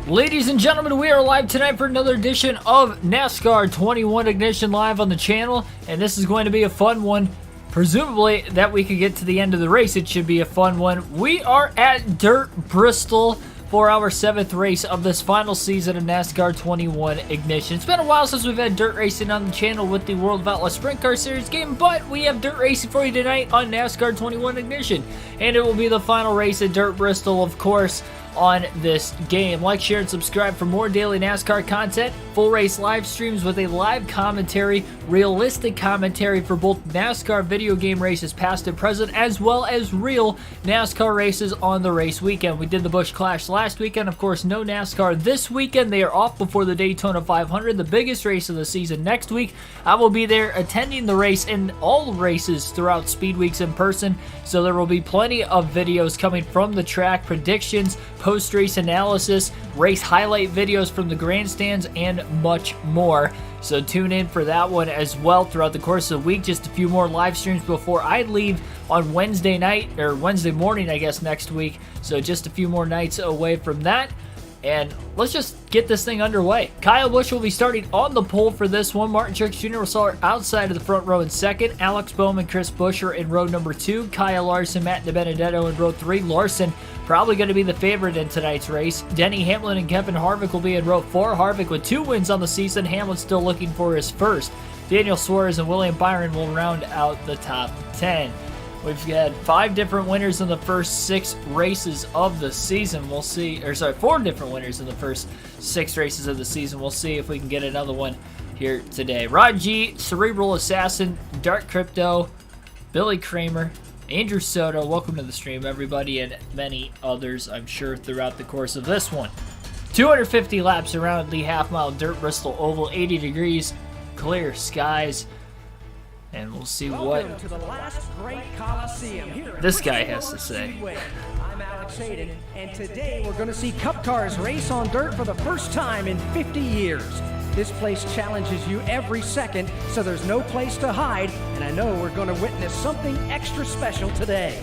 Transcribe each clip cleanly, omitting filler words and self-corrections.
Ladies and gentlemen, we are live tonight for another edition of NASCAR 21 Ignition live on the channel, and this is going to be a fun one. Presumably that we could get to the end of the race. It should be a fun one. We are at Dirt Bristol for our 7th race of this final season of NASCAR 21 Ignition. It's been a while since we've had dirt racing on the channel with the World of Outlaw Sprint Car Series game, but we have dirt racing for you tonight on NASCAR 21 Ignition, and it will be the final race at Dirt Bristol, of course, on this game. Like, share, and subscribe for more daily NASCAR content, full race live streams with a live commentary, realistic commentary for both NASCAR video game races past and present, as well as real NASCAR races on the race weekend. We did the Busch Clash last weekend. Of course, no NASCAR this weekend. They are off before the Daytona 500, the biggest race of the season next week. I will be there attending the race and all races throughout Speed Weeks in person, so there will be plenty of videos coming from the track, predictions, post-race analysis, race highlight videos from the grandstands, and much more. So tune in for that one as well throughout the course of the week. Just a few more live streams before I leave on Wednesday night, or Wednesday morning, I guess, next week. So just a few more nights away from that. And let's just get this thing underway. Kyle Busch will be starting on the pole for this one. Martin Truex Jr. will start outside of the front row in second. Alex Bowman, Chris Buescher in row number 2. Kyle Larson, Matt DiBenedetto in row 3. Larson probably going to be the favorite in tonight's race. Denny Hamlin and Kevin Harvick will be in row 4. Harvick with 2 wins on the season. Hamlin still looking for his first. Daniel Suarez and William Byron will round out the top 10. We've had 5 different winners in the first 6 races of the season. We'll see, or sorry, 4 different winners in the first 6 races of the season. We'll see if we can get another one here today. Rod G, Cerebral Assassin, Dark Crypto, Billy Kramer, Andrew Soto, welcome to the stream, everybody, and many others, I'm sure, throughout the course of this one. 250 laps around the half-mile Dirt Bristol Oval, 80 degrees, clear skies. And we'll see what this guy has to say. I'm Alex Hayden, and today we're going to see Cup cars race on dirt for the first time in 50 years. This place challenges you every second, so there's no place to hide, and I know we're going to witness something extra special today.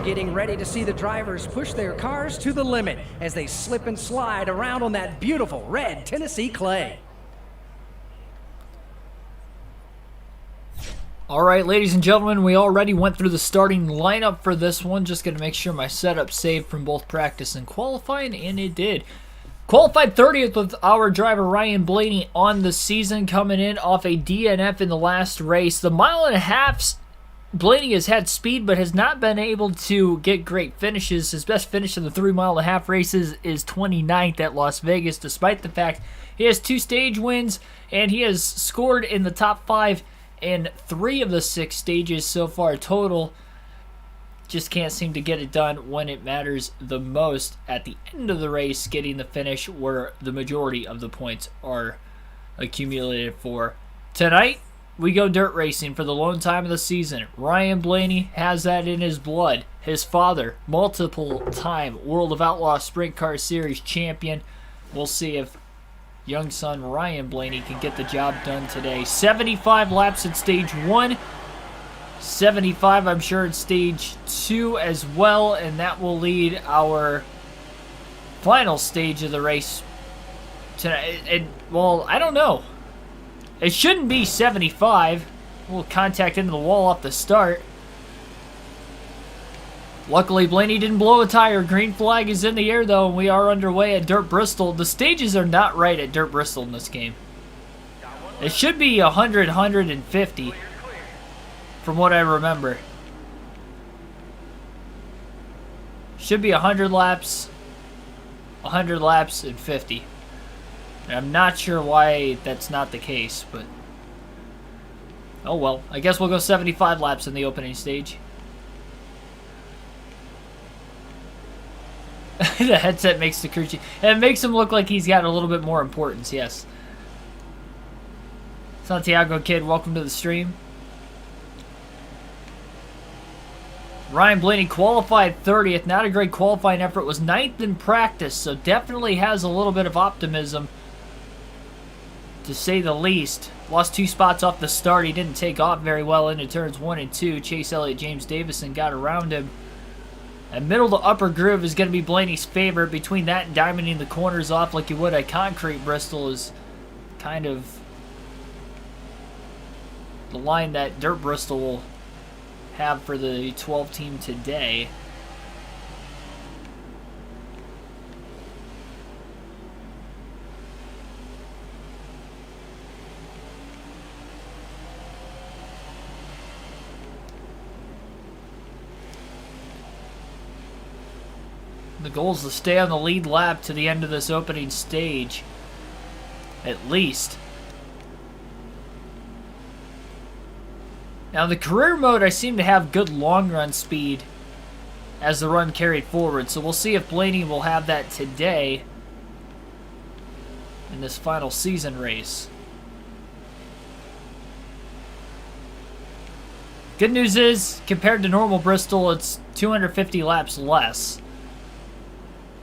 Getting ready to see the drivers push their cars to the limit as they slip and slide around on that beautiful red Tennessee clay. All right, ladies and gentlemen, we already went through the starting lineup for this one. Just going to make sure my setup saved from both practice and qualifying, and it did. Qualified 30th with our driver Ryan Blaney on the season, coming in off a DNF in the last race. The mile and a half, Blaney has had speed but has not been able to get great finishes. His best finish in the 3 mile and a half races is 29th at Las Vegas, despite the fact he has 2 stage wins and he has scored in the top 5 in 3 of the 6 stages so far total. Just can't seem to get it done when it matters the most at the end of the race, getting the finish where the majority of the points are accumulated for. Tonight, we go dirt racing for the lone time of the season. Ryan Blaney has that in his blood. His father, multiple-time World of Outlaw Sprint Car Series champion. We'll see if young son Ryan Blaney can get the job done today. 75 laps at stage 1. 75, I'm sure, at stage 2 as well. And that will lead our final stage of the race tonight. And, well, I don't know. It shouldn't be 75. A little contact into the wall off the start. Luckily, Blaney didn't blow a tire. Green flag is in the air, though, and we are underway at Dirt Bristol. The stages are not right at Dirt Bristol in this game. It should be 100, 150, from what I remember. Should be 100 laps, and 50. I'm not sure why that's not the case, but oh well. I guess we'll go 75 laps in the opening stage. The headset makes the crew, and it makes him look like he's got a little bit more importance, yes. Santiago Kid, welcome to the stream. Ryan Blaney qualified 30th. Not a great qualifying effort. Was 9th in practice, so definitely has a little bit of optimism, to say the least. Lost 2 spots off the start. He didn't take off very well into turns 1 and 2. Chase Elliott, James Davison got around him. And middle to upper groove is going to be Blaney's favorite. Between that and diamonding the corners off like you would at concrete, Bristol is kind of the line that Dirt Bristol will have for the 12 team today. The goal is to stay on the lead lap to the end of this opening stage, at least. Now, the career mode, I seem to have good long run speed as the run carried forward, so we'll see if Blaney will have that today in this final season race. Good news is, compared to normal Bristol, it's 250 laps less.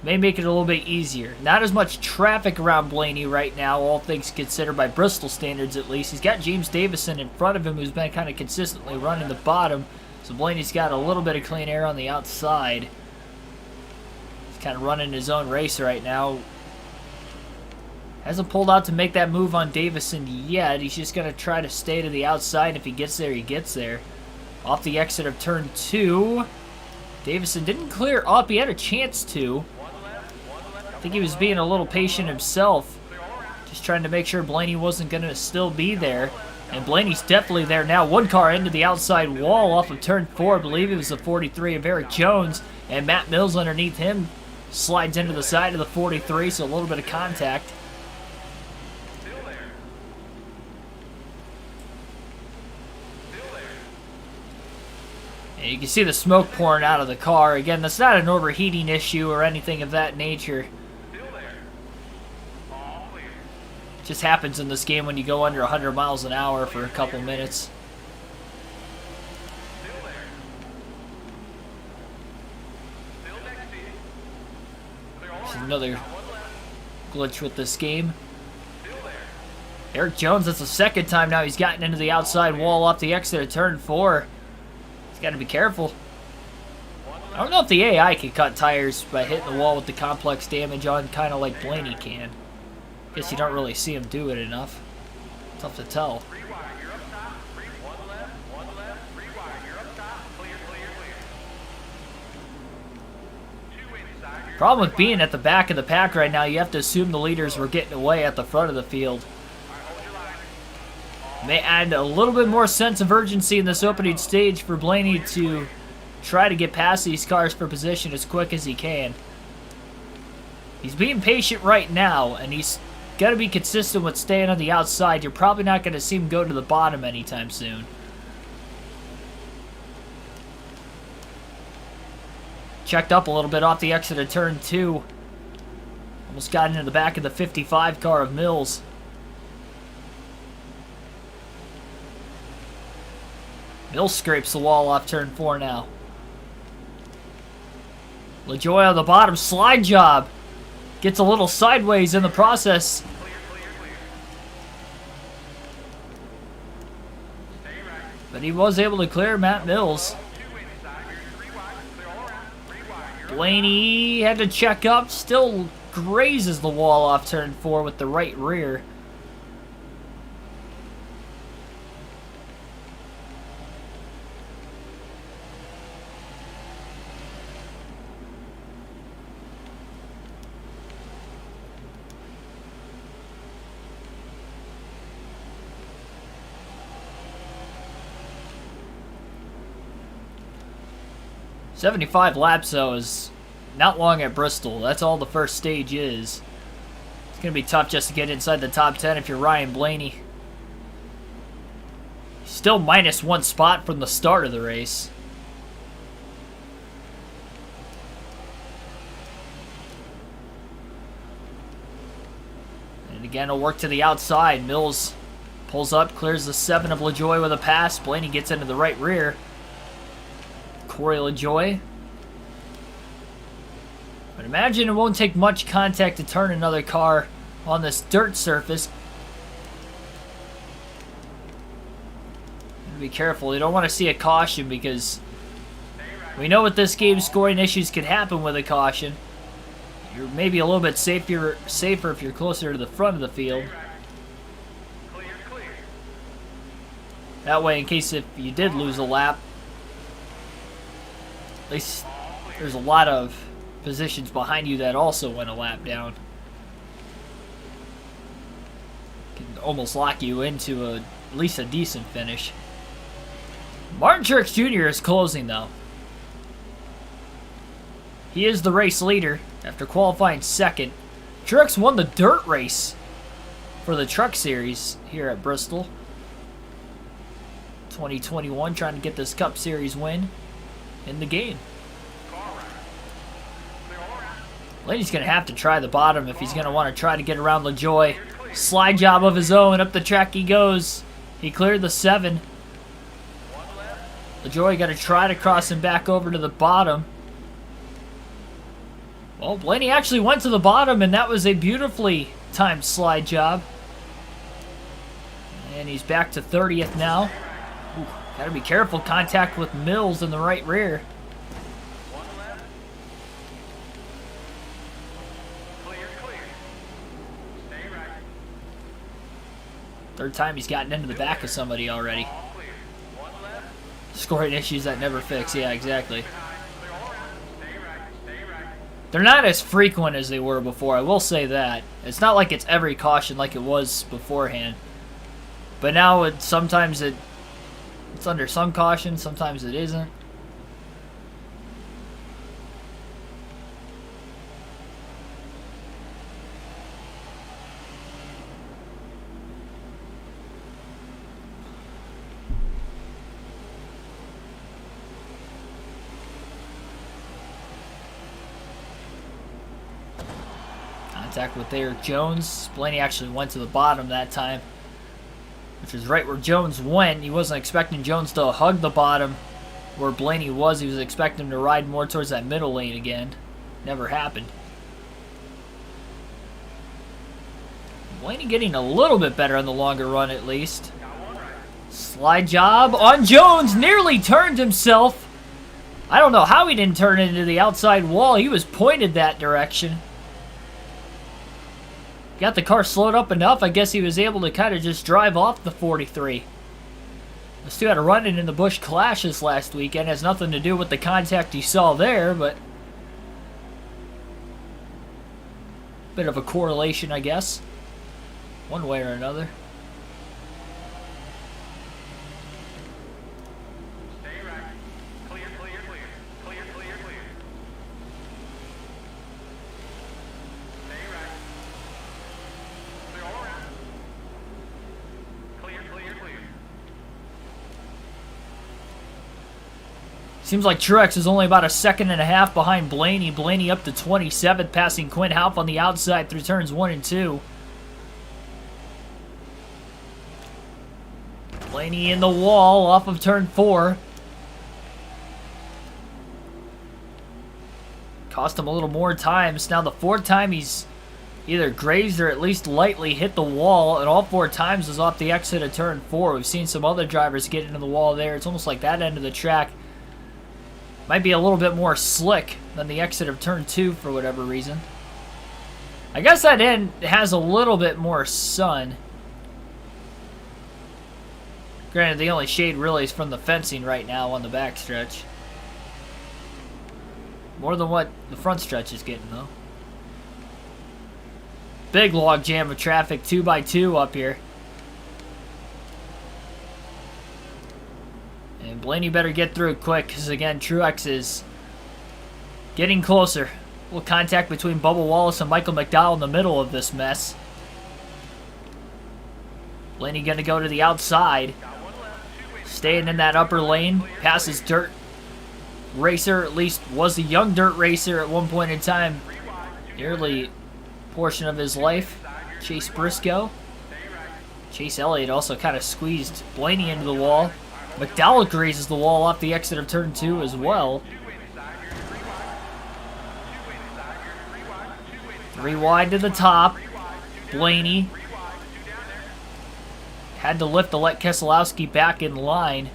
May make it a little bit easier. Not as much traffic around Blaney right now, all things considered by Bristol standards at least. He's got James Davison in front of him, who's been kind of consistently running the bottom. So Blaney's got a little bit of clean air on the outside. He's kind of running his own race right now. Hasn't pulled out to make that move on Davison yet. He's just going to try to stay to the outside. If he gets there, he gets there. Off the exit of turn 2. Davison didn't clear up. He had a chance to. I think he was being a little patient himself, just trying to make sure Blaney wasn't going to still be there. And Blaney's definitely there now. One car into the outside wall off of turn 4. I believe it was the 43 of Eric Jones. And Matt Mills underneath him slides into the side of the 43, so a little bit of contact. And you can see the smoke pouring out of the car. Again, that's not an overheating issue or anything of that nature. Just happens in this game when you go under 100 miles an hour for a couple minutes. There's another glitch with this game. Eric Jones, that's the second time now he's gotten into the outside wall off the exit of turn 4. He's got to be careful. I don't know if the AI can cut tires by hitting the wall with the complex damage on, kind of like Blaney can. Guess you don't really see him do it enough. Tough to tell. Problem with being at the back of the pack right now, you have to assume the leaders were getting away at the front of the field. May add a little bit more sense of urgency in this opening stage for Blaney to try to get past these cars for position as quick as he can. He's being patient right now, and he's got to be consistent with staying on the outside. You're probably not going to see him go to the bottom anytime soon. Checked up a little bit off the exit of turn 2. Almost got into the back of the 55 car of Mills. Mills scrapes the wall off turn 4 now. LaJoy on the bottom, slide job. Gets a little sideways in the process. But he was able to clear Matt Mills. Blaney had to check up, still grazes the wall off turn 4 with the right rear. "75 laps, though, is not long at Bristol. That's all the first stage is. It's going to be tough just to get inside the top 10 if you're Ryan Blaney. Still minus 1 spot from the start of the race. And again, he'll work to the outside. Mills Pulls up, clears the 7 of LaJoie with a pass. Blaney gets into the right rear. Corey LaJoie. But imagine it won't take much contact to turn another car on this dirt surface. Be careful. You don't want to see a caution because we know with this game scoring issues could happen with a caution. You're maybe a little bit safer if you're closer to the front of the field. That way, in case if you did lose a lap, at least there's a lot of positions behind you that also went a lap down. Can almost lock you into at least a decent finish. Martin Truex Jr. is closing though. He is the race leader after qualifying second. Truex won the dirt race for the Truck Series here at Bristol. 2021, trying to get this Cup Series win in the game. Blaney's going to have to try the bottom if he's going to want to try to get around LaJoie. Slide job of his own. Up the track he goes. He cleared the 7. LaJoie got to try to cross him back over to the bottom. Well, Blaney actually went to the bottom, and that was a beautifully timed slide job. And he's back to 30th now. Ooh, gotta be careful. Contact with Mills in the right rear. Third time he's gotten into the back of somebody already. Scoring issues that never fix. Yeah, exactly. They're not as frequent as they were before, I will say that. It's not like it's every caution like it was beforehand. But now sometimes it's under some caution, sometimes it isn't. Contact with Eric Jones. Blaney actually went to the bottom that time, which is right where Jones went. He wasn't expecting Jones to hug the bottom where Blaney was. He was expecting him to ride more towards that middle lane again. Never happened. Blaney getting a little bit better on the longer run at least. Slide job on Jones. Nearly turned himself. I don't know how he didn't turn into the outside wall. He was pointed that direction. Got the car slowed up enough, I guess he was able to kind of just drive off the 43. Those two had a run-in in the Busch Clash this last weekend. Has nothing to do with the contact you saw there, but bit of a correlation, I guess, one way or another. Seems like Truex is only about a second and a half behind Blaney. Blaney up to 27th, passing Quinn Houff on the outside through turns 1 and 2. Blaney in the wall off of turn 4. Cost him a little more time. It's now the 4th time he's either grazed or at least lightly hit the wall, and all 4 times was off the exit of turn 4. We've seen some other drivers get into the wall there. It's almost like that end of the track might be a little bit more slick than the exit of turn 2 for whatever reason. I guess that end has a little bit more sun. Granted, the only shade really is from the fencing right now on the back stretch. More than what the front stretch is getting, though. Big log jam of traffic, 2x2 up here. And Blaney better get through it quick, because again, Truex is getting closer. A little contact between Bubba Wallace and Michael McDowell in the middle of this mess. Blaney going to go to the outside. Staying in that upper lane. Passes dirt racer, at least was a young dirt racer at one point in time. The early portion of his life. Chase Briscoe. Chase Elliott also kind of squeezed Blaney into the wall. McDowell grazes the wall off the exit of turn 2 as well. 3 wide to the top. Blaney had to lift to let Keselowski back in line.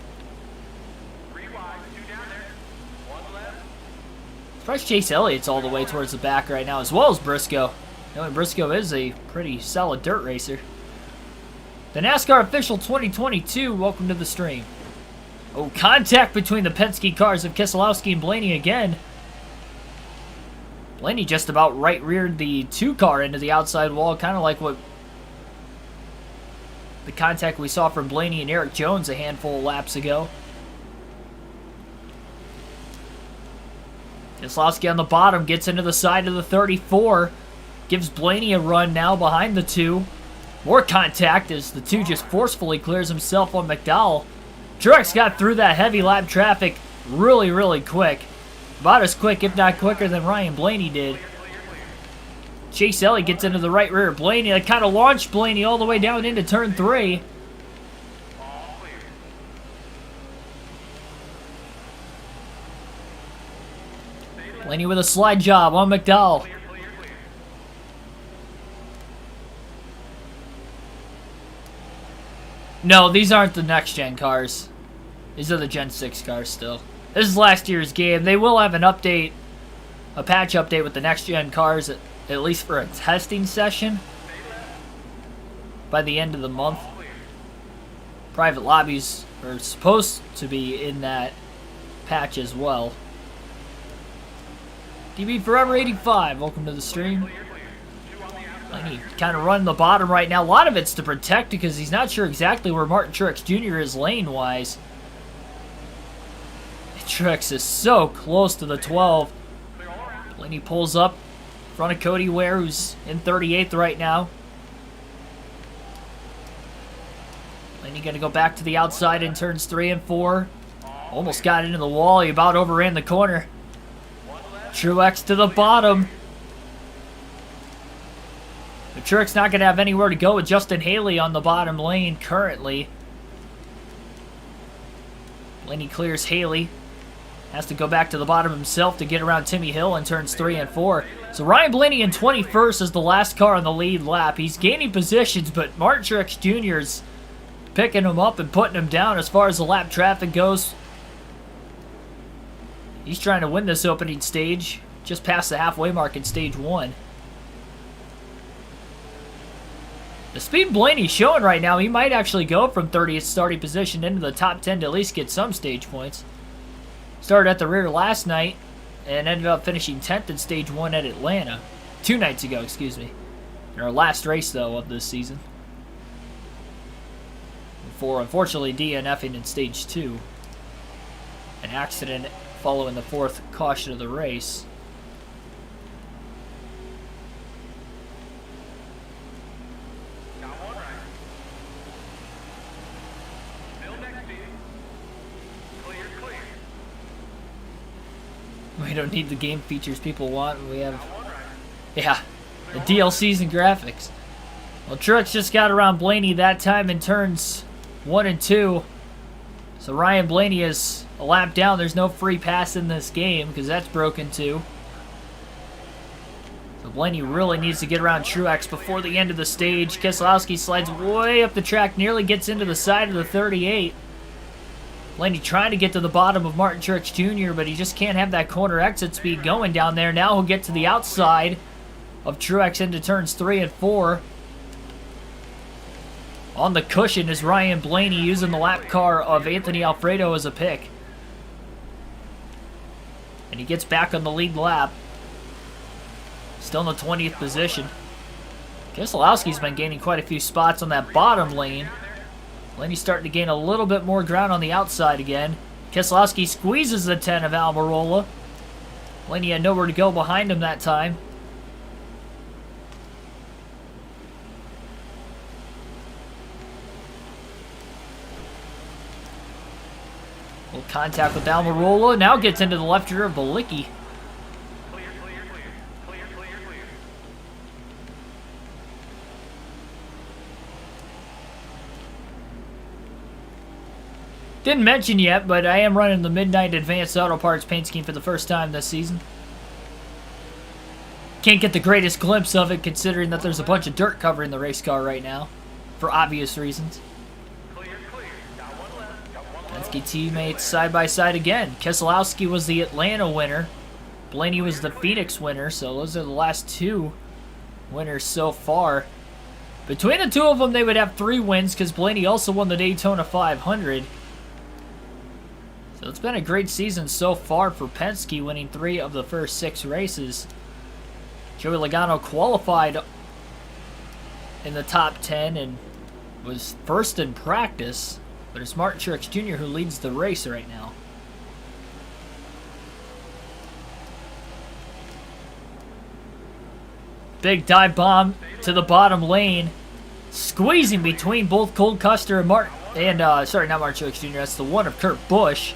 Surprised Chase Elliott's all the way towards the back right now, as well as Briscoe. Knowing Briscoe is a pretty solid dirt racer. The NASCAR Official 2022, welcome to the stream. Oh, contact between the Penske cars of Keselowski and Blaney again. Blaney just about right reared the 2 car into the outside wall, kind of like what the contact we saw from Blaney and Eric Jones a handful of laps ago. Keselowski on the bottom gets into the side of the 34. Gives Blaney a run now behind the 2. More contact as the 2 just forcefully clears himself on McDowell. Truex got through that heavy lap traffic really, really quick. About as quick, if not quicker, than Ryan Blaney did. Chase Elliott gets into the right rear of Blaney. That kind of launched Blaney all the way down into turn 3. Blaney with a slide job on McDowell. No, these aren't the next-gen cars. These are the Gen 6 cars still. This is last year's game. They will have an update, a patch update with the next-gen cars, at least for a testing session, by the end of the month. Private lobbies are supposed to be in that patch as well. DB Forever 85, welcome to the stream. Blaney kind of running the bottom right now. A lot of it's to protect because he's not sure exactly where Martin Truex Jr. is lane-wise. Truex is so close to the 12. Blaney pulls up in front of Cody Ware, who's in 38th right now. Blaney going to go back to the outside in turns 3 and 4. Almost got into the wall. He about overran the corner. Truex to the bottom. But Truex not going to have anywhere to go with Justin Haley on the bottom lane currently. Blaney clears Haley. Has to go back to the bottom himself to get around Timmy Hill in turns 3 and 4. So Ryan Blaney in 21st is the last car on the lead lap. He's gaining positions, but Martin Truex Jr. is picking him up and putting him down as far as the lap traffic goes. He's trying to win this opening stage, just past the halfway mark in stage 1. The speed Blaney's showing right now, he might actually go from 30th starting position into the top 10 to at least get some stage points. Started at the rear last night and ended up finishing 10th in stage 1 at Atlanta. 2 nights ago, excuse me. In our last race, though, of this season. Before, unfortunately, DNFing in stage 2. An accident following the 4th caution of the race. We don't need the game features people want. We have, yeah, the DLCs and graphics. Well, Truex just got around Blaney that time in turns 1 and 2. So Ryan Blaney is a lap down. There's no free pass in this game because that's broken too. So Blaney really needs to get around Truex before the end of the stage. Keselowski slides way up the track, nearly gets into the side of the 38. Blaney trying to get to the bottom of Martin Truex Jr., but he just can't have that corner exit speed going down there. Now he'll get to the outside of Truex into turns 3 and 4. On the cushion is Ryan Blaney using the lap car of Anthony Alfredo as a pick. And he gets back on the lead lap. Still in the 20th position. Keselowski's been gaining quite a few spots on that bottom lane. Blaney's starting to gain a little bit more ground on the outside again. Keselowski squeezes the 10 of Almirola. Blaney had nowhere to go behind him that time. Little contact with Almirola. Now gets into the left rear of Balicki. Didn't mention yet, but I am running the Midnight Advanced Auto Parts paint scheme for the first time this season. Can't get the greatest glimpse of it considering that there's a bunch of dirt covering the race car right now, for obvious reasons. Penske teammates side by side again. Keselowski was the Atlanta winner. Blaney was the Phoenix winner, so those are the last two winners so far. Between the two of them, they would have 3 wins because Blaney also won the Daytona 500. So it's been a great season so far for Penske, winning 3 of the first 6 races. Joey Logano qualified in the top 10 and was first in practice, but it's Martin Truex Jr. who leads the race right now. Big dive bomb to the bottom lane, squeezing between both Cole Custer and sorry, not Martin Truex Jr. That's the one of Kurt Busch.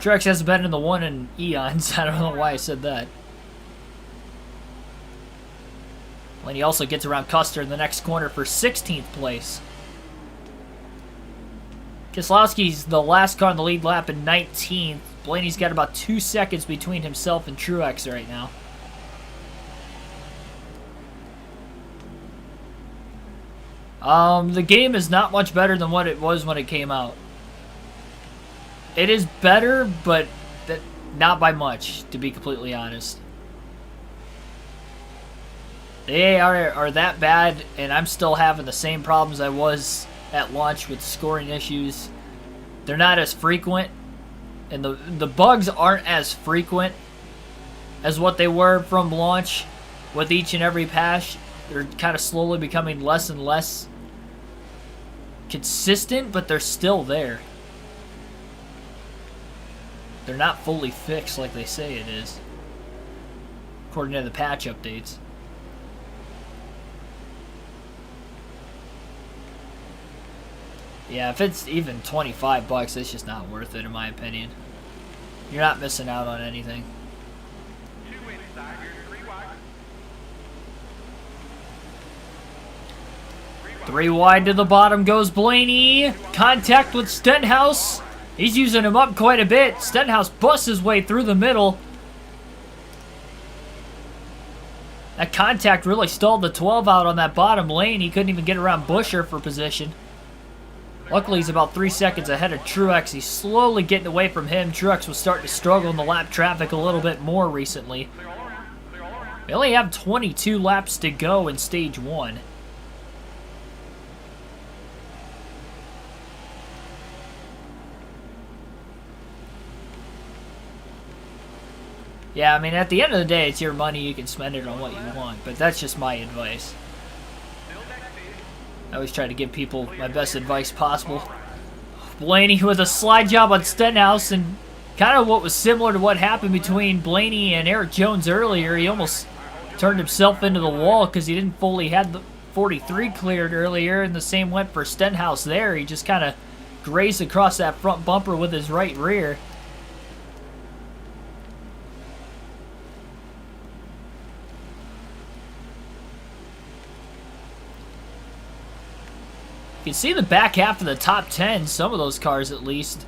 Truex hasn't been in the one in eons. I don't know why I said that. Blaney also gets around Custer in the next corner for 16th place. Keselowski's the last car in the lead lap in 19th. Blaney's got about 2 seconds between himself and Truex right now. The game is not much better than what it was when it came out. It is better, but not by much, to be completely honest. They are that bad, and I'm still having the same problems I was at launch with scoring issues. They're not as frequent, and the bugs aren't as frequent as what they were from launch. With each and every pass, they're kind of slowly becoming less and less consistent, but they're still there. They're not fully fixed like they say it is, according to the patch updates. Yeah, if it's even $25, it's just not worth it in my opinion. You're not missing out on anything. 3 wide to the bottom goes Blaney. Contact with Stenhouse. He's using him up quite a bit. Stenhouse busts his way through the middle. That contact really stalled the 12 out on that bottom lane. He couldn't even get around Buescher for position. Luckily, he's about 3 seconds ahead of Truex. He's slowly getting away from him. Truex was starting to struggle in the lap traffic a little bit more recently. We only have 22 laps to go in stage 1. Yeah, I mean, at the end of the day, it's your money. You can spend it on what you want, but that's just my advice. I always try to give people my best advice possible. Blaney with a slide job on Stenhouse, and kind of what was similar to what happened between Blaney and Eric Jones earlier. He almost turned himself into the wall because he didn't fully had the 43 cleared earlier, and the same went for Stenhouse there. He just kind of grazed across that front bumper with his right rear. You can see the back half of the top 10, some of those cars at least,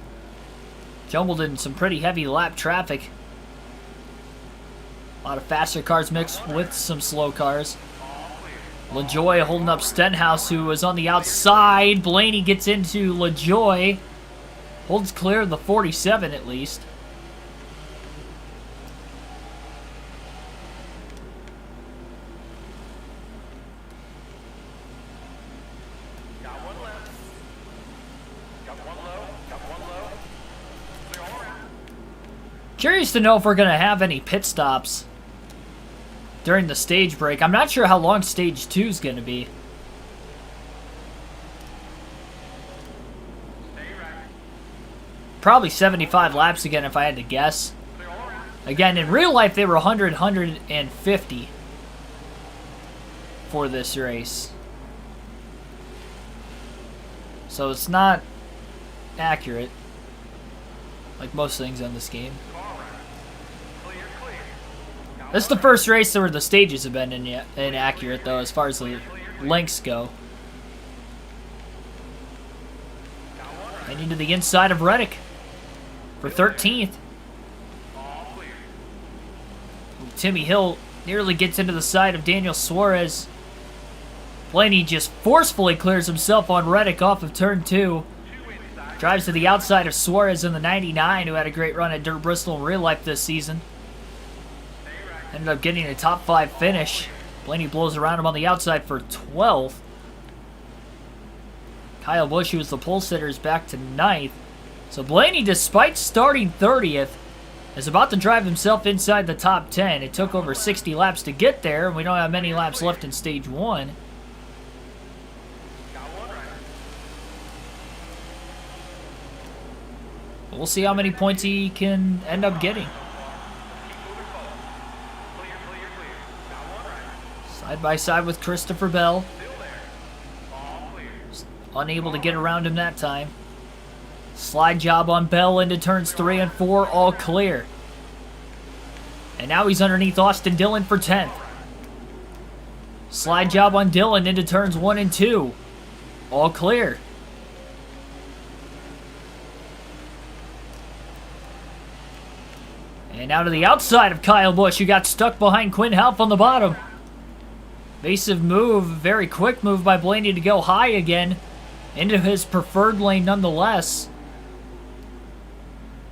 jumbled in some pretty heavy lap traffic. A lot of faster cars mixed with some slow cars. LaJoie holding up Stenhouse, who was on the outside. Blaney gets into LaJoie. Holds clear of the 47 at least. Curious to know if we're going to have any pit stops during the stage break. I'm not sure how long stage 2 is going to be. Probably 75 laps again if I had to guess. Again, in real life they were 150 for this race. So it's not accurate, like most things on this game. This is the first race where the stages have been inaccurate, though, as far as the lengths go. And into the inside of Reddick for 13th. Timmy Hill nearly gets into the side of Daniel Suarez. Blaney just forcefully clears himself on Reddick off of turn 2. Drives to the outside of Suarez in the 99, who had a great run at Dirt Bristol in real life this season. Ended up getting a top 5 finish. Blaney blows around him on the outside for 12th. Kyle Busch, who was the pole sitter, is back to 9th. So Blaney, despite starting 30th, is about to drive himself inside the top 10. It took over 60 laps to get there, and we don't have many laps left in stage 1. We'll see how many points he can end up getting. Side by side with Christopher Bell. Unable to get around him that time. Slide job on Bell into turns 3 and 4, all clear. And now he's underneath Austin Dillon for 10th. Slide job on Dillon into turns 1 and 2, all clear. And now to the outside of Kyle Busch, who got stuck behind Quinn Half on the bottom. Evasive move, very quick move by Blaney to go high again. Into his preferred lane nonetheless.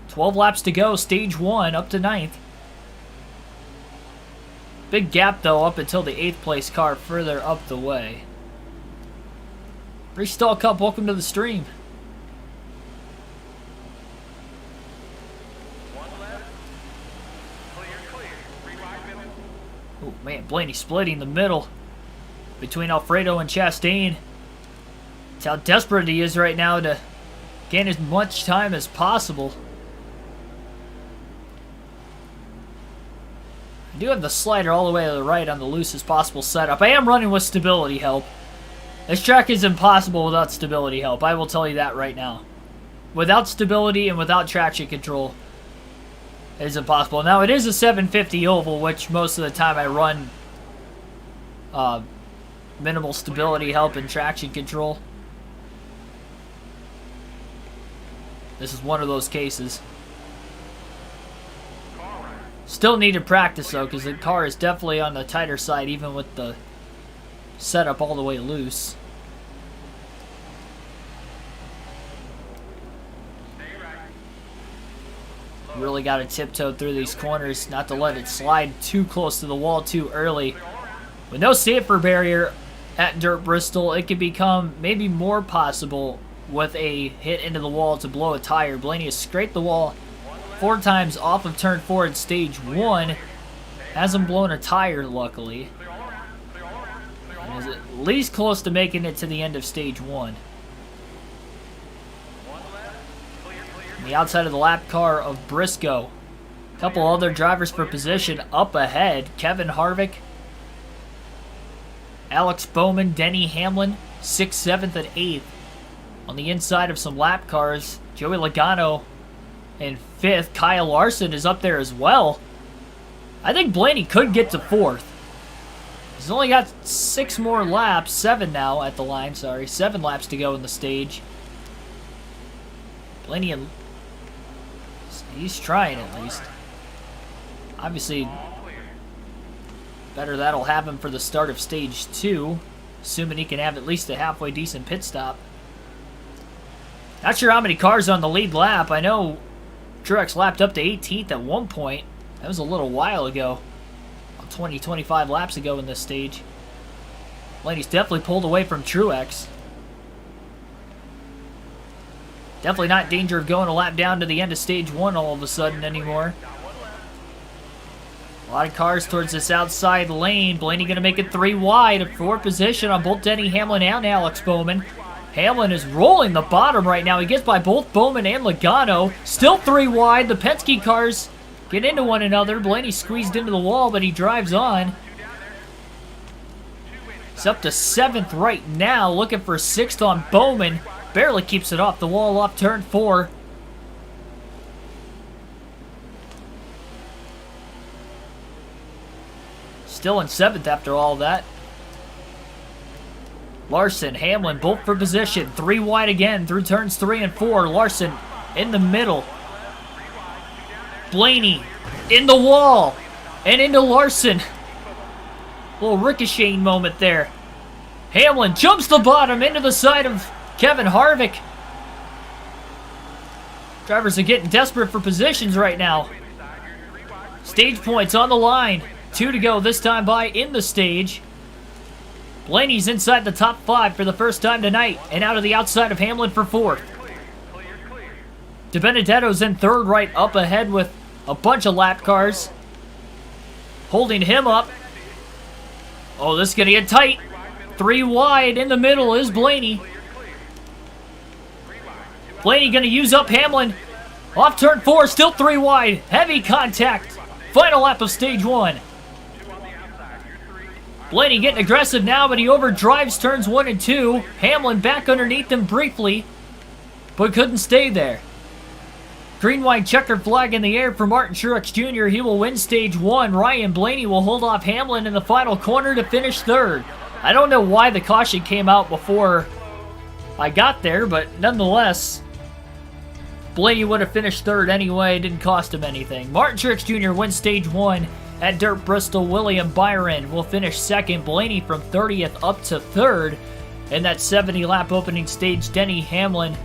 12 laps to go, stage 1, up to 9th. Big gap though up until the 8th place car further up the way. Restall Cup, welcome to the stream. Oh man, Blaney splitting the middle between Alfredo and Chastain. That's how desperate he is right now to gain as much time as possible. I do have the slider all the way to the right on the loosest possible setup. I am running with stability help. This track is impossible without stability help. I will tell you that right now. Without stability and without traction control, it is impossible. Now, it is a 750 oval, which most of the time I run minimal stability help and traction control. This is one of those cases. Still need to practice though, because the car is definitely on the tighter side, even with the setup all the way loose. Really got to tiptoe through these corners, not to let it slide too close to the wall too early. With no safer barrier at Dirt Bristol, it could become maybe more possible with a hit into the wall to blow a tire. Blaney has scraped the wall 4 times off of turn 4 in stage 1. Hasn't blown a tire, luckily. And is at least close to making it to the end of stage 1. On the outside of the lap car of Briscoe. A couple other drivers for position up ahead. Kevin Harvick, Alex Bowman, Denny Hamlin, 6th, 7th, and 8th. On the inside of some lap cars, Joey Logano in 5th. Kyle Larson is up there as well. I think Blaney could get to 4th. He's only got 6 more laps, 7 now at the line, sorry. 7 laps to go in the stage. Blaney, and he's trying at least. Obviously, better that'll have him for the start of stage 2, assuming he can have at least a halfway decent pit stop. Not sure how many cars on the lead lap. I know Truex lapped up to 18th at one point. That was a little while ago. 20, 25 laps ago in this stage. Blaney's definitely pulled away from Truex. Definitely not in danger of going a lap down to the end of stage 1 all of a sudden anymore. A lot of cars towards this outside lane. Blaney going to make it 3 wide for position on both Denny Hamlin and Alex Bowman. Hamlin is rolling the bottom right now. He gets by both Bowman and Logano. Still 3 wide. The Penske cars get into one another. Blaney squeezed into the wall, but he drives on. He's up to 7th right now, looking for 6th on Bowman. Barely keeps it off the wall off turn 4. Still in 7th after all that. Larson, Hamlin, both for position. 3 wide again through turns 3 and 4. Larson in the middle. Blaney in the wall. And into Larson. Little ricocheting moment there. Hamlin jumps the bottom into the side of Kevin Harvick. Drivers are getting desperate for positions right now. Stage points on the line. 2 to go this time by in the stage. Blaney's inside the top 5 for the first time tonight and out of the outside of Hamlin for 4th. DiBenedetto's in 3rd right up ahead with a bunch of lap cars. Holding him up. Oh, this is going to get tight. 3 wide in the middle is Blaney. Blaney going to use up Hamlin. Off turn 4, still 3 wide. Heavy contact. Final lap of stage 1. Blaney getting aggressive now, but he overdrives turns 1 and 2. Hamlin back underneath him briefly, but couldn't stay there. Green-white checkered flag in the air for Martin Truex Jr. He will win stage 1. Ryan Blaney will hold off Hamlin in the final corner to finish 3rd. I don't know why the caution came out before I got there, but nonetheless, Blaney would have finished 3rd anyway. It didn't cost him anything. Martin Truex Jr. wins stage 1 at Dirt Bristol. William Byron will finish 2nd. Blaney from 30th up to 3rd in that 70-lap opening stage. Denny Hamlin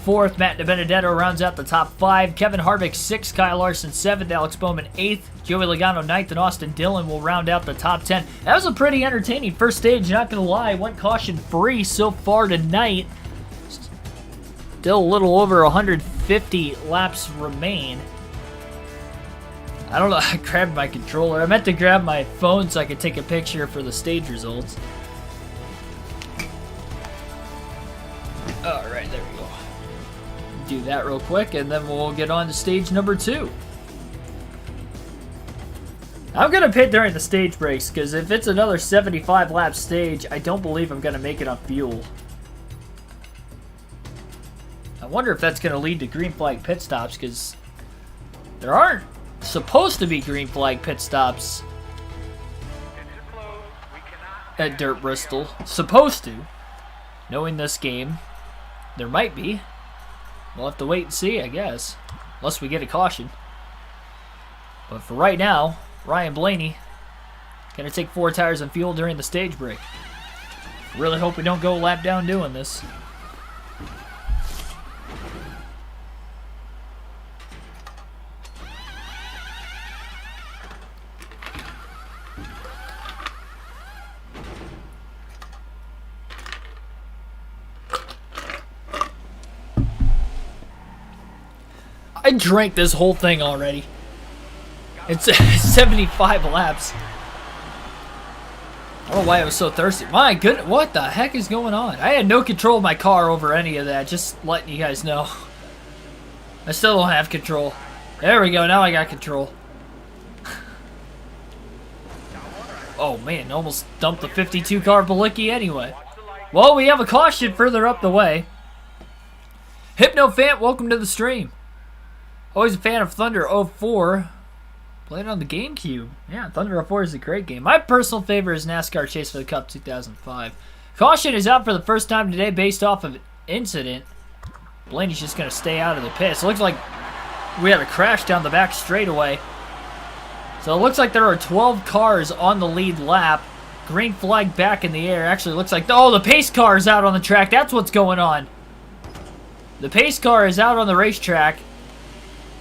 4th. Matt DiBenedetto rounds out the top 5. Kevin Harvick 6th. Kyle Larson 7th. Alex Bowman 8th. Joey Logano 9th. And Austin Dillon will round out the top 10. That was a pretty entertaining first stage, not going to lie. Went caution-free so far tonight. Still a little over 150 laps remain. I don't know, I grabbed my controller. I meant to grab my phone so I could take a picture for the stage results. Alright, there we go. Do that real quick, and then we'll get on to stage number 2. I'm going to pit during the stage breaks, because if it's another 75-lap stage, I don't believe I'm going to make enough fuel. I wonder if that's going to lead to green flag pit stops, because there aren't supposed to be green flag pit stops at Dirt Bristol. Supposed to. Knowing this game, there might be. We'll have to wait and see, I guess. Unless we get a caution. But for right now, Ryan Blaney going to take 4 tires and fuel during the stage break. Really hope we don't go a lap down doing this. I drank this whole thing already. It's 75 laps. I don't know why I was so thirsty. My goodness, what the heck is going on? I had no control of my car over any of that, just letting you guys know. I still don't have control. There we go, now I got control. Oh man, almost dumped the 52 car Balicki anyway. Well, we have a caution further up the way. HypnoFant, welcome to the stream. Always a fan of Thunder 04. Played on the GameCube. Yeah, Thunder 04 is a great game. My personal favorite is NASCAR Chase for the Cup 2005. Caution is out for the first time today based off of an incident. Blaney's just going to stay out of the pits. It looks like we had a crash down the back straightaway. So it looks like there are 12 cars on the lead lap. Green flag back in the air. Actually, it looks like, oh, the pace car is out on the track. That's what's going on. The pace car is out on the racetrack.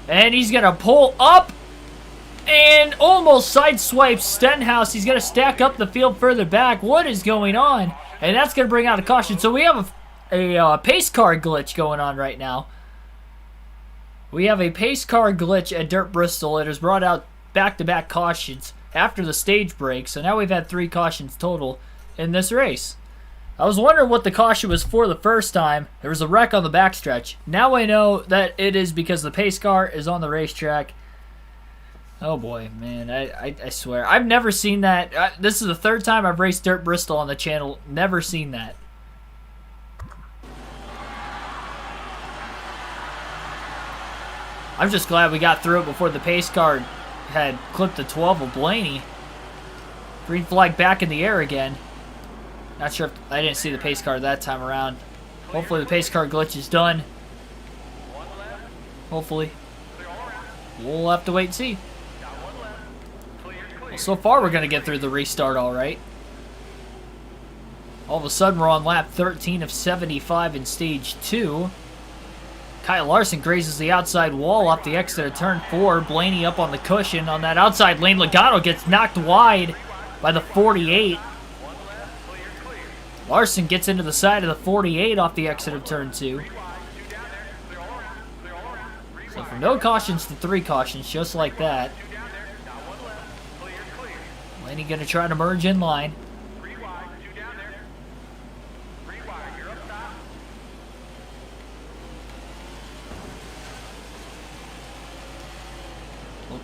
And he's going to pull up and almost sideswipes Stenhouse. He's going to stack up the field further back. What is going on? And that's going to bring out a caution. So we have a pace car glitch going on right now. We have a pace car glitch at Dirt Bristol. It has brought out back-to-back cautions after the stage break. So now we've had 3 cautions total in this race. I was wondering what the caution was for the first time. There was a wreck on the backstretch. Now I know that it is because the pace car is on the racetrack. Oh boy, man, I swear. I've never seen that. This is the 3rd time I've raced Dirt Bristol on the channel. Never seen that. I'm just glad we got through it before the pace car had clipped the 12 of Blaney. Green flag back in the air again. Not sure if I didn't see the pace car that time around. Hopefully the pace car glitch is done. Hopefully. We'll have to wait and see. Well, so far we're going to get through the restart all right. All of a sudden we're on lap 13 of 75 in stage 2. Kyle Larson grazes the outside wall off the exit of turn 4. Blaney up on the cushion on that outside lane. Logano gets knocked wide by the 48. Larson gets into the side of the 48 off the exit of turn 2. So from no cautions to 3 cautions, just like that. Blaney going to try to merge in line.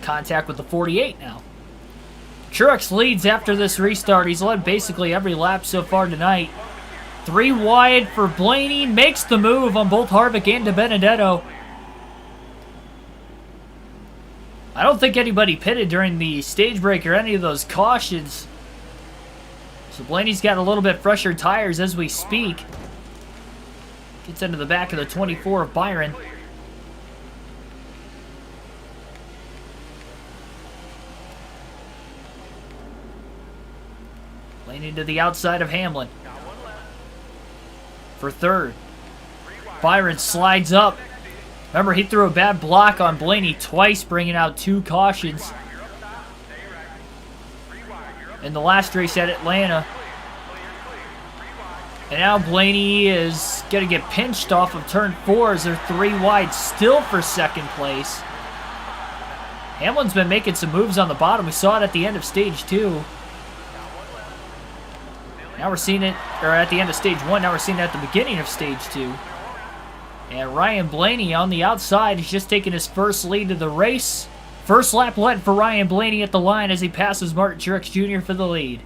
Contact with the 48 now. Truex leads after this restart. He's led basically every lap so far tonight. 3 wide for Blaney. Makes the move on both Harvick and DiBenedetto. I don't think anybody pitted during the stage break or any of those cautions. So Blaney's got a little bit fresher tires as we speak. Gets into the back of the 24 of Byron. Blaney to the outside of Hamlin. For third. Byron slides up. Remember, he threw a bad block on Blaney twice, bringing out 2 cautions. In the last race at Atlanta. And now Blaney is going to get pinched off of turn 4 as they're 3 wide still for second place. Hamlin's been making some moves on the bottom. We saw it at the end of stage 2. Now we're seeing it, or at the end of stage 1, now we're seeing it at the beginning of stage 2. And Ryan Blaney on the outside is just taking his first lead of the race. First lap led for Ryan Blaney at the line as he passes Martin Truex Jr. for the lead.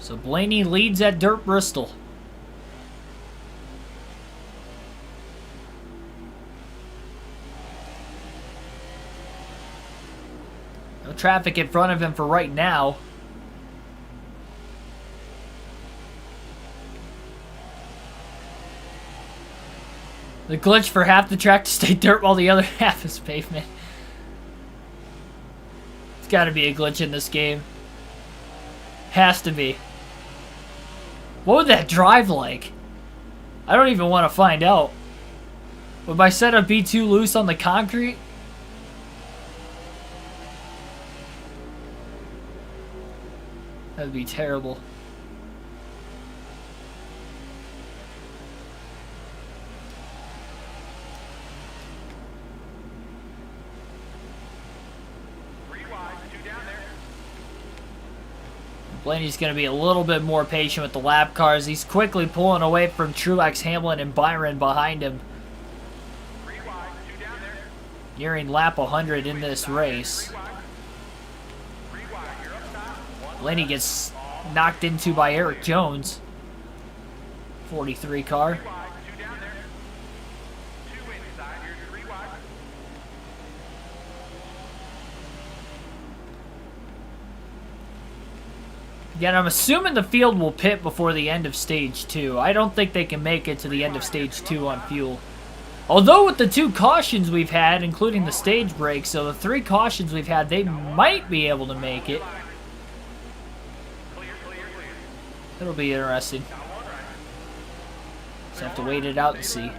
So Blaney leads at Dirt Bristol. No traffic in front of him for right now. The glitch for half the track to stay dirt while the other half is pavement. It's got to be a glitch in this game. Has to be. What would that drive like? I don't even want to find out. Would my setup be too loose on the concrete? That would be terrible. Blaney's going to be a little bit more patient with the lap cars. He's quickly pulling away from Truex, Hamlin, and Byron behind him. Nearing lap 100 in this race. Blaney gets knocked into by Eric Jones. 43 car. Again, I'm assuming the field will pit before the end of Stage 2. I don't think they can make it to the end of Stage 2 on fuel. Although with the 2 cautions we've had, including the stage break, so the 3 cautions we've had, they might be able to make it. It'll be interesting. Just have to wait it out and see.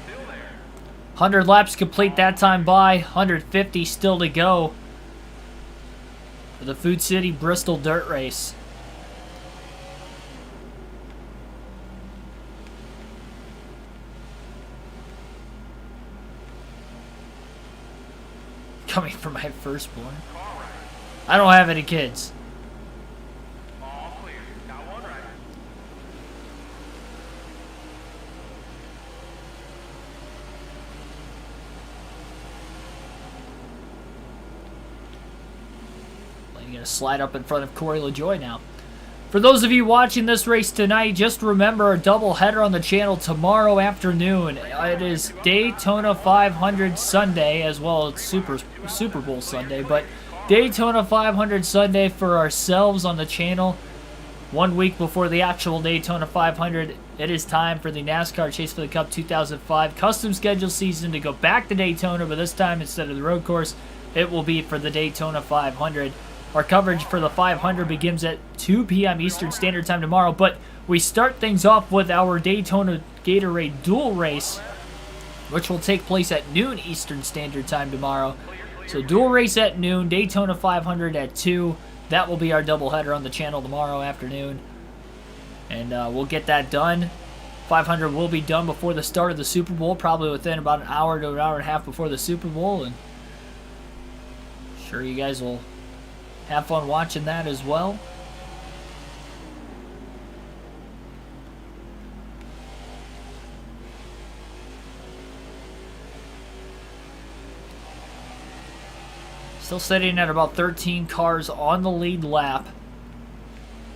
Still there. 100 laps complete that time by. 150 still to go for the Food City Bristol Dirt Race. Coming from my firstborn. I don't have any kids. All clear. Got one right. You're going to slide up in front of Corey LaJoy now. For those of you watching this race tonight, just remember a double header on the channel tomorrow afternoon. It is Daytona 500 Sunday as well as Super Bowl Sunday, but Daytona 500 Sunday for ourselves on the channel. 1 week before the actual Daytona 500, it is time for the NASCAR Chase for the Cup 2005 custom schedule season to go back to Daytona, but this time instead of the road course, it will be for the Daytona 500. Our coverage for the 500 begins at 2 p.m. Eastern Standard Time tomorrow, but we start things off with our Daytona Gatorade dual race, which will take place at noon Eastern Standard Time tomorrow. So dual race at noon, Daytona 500 at 2. That will be our doubleheader on the channel tomorrow afternoon. And we'll get that done. 500 will be done before the start of the Super Bowl, probably within about an hour to an hour and a half before the Super Bowl. And I'm sure you guys will have fun watching that as well. Still sitting at about 13 cars on the lead lap.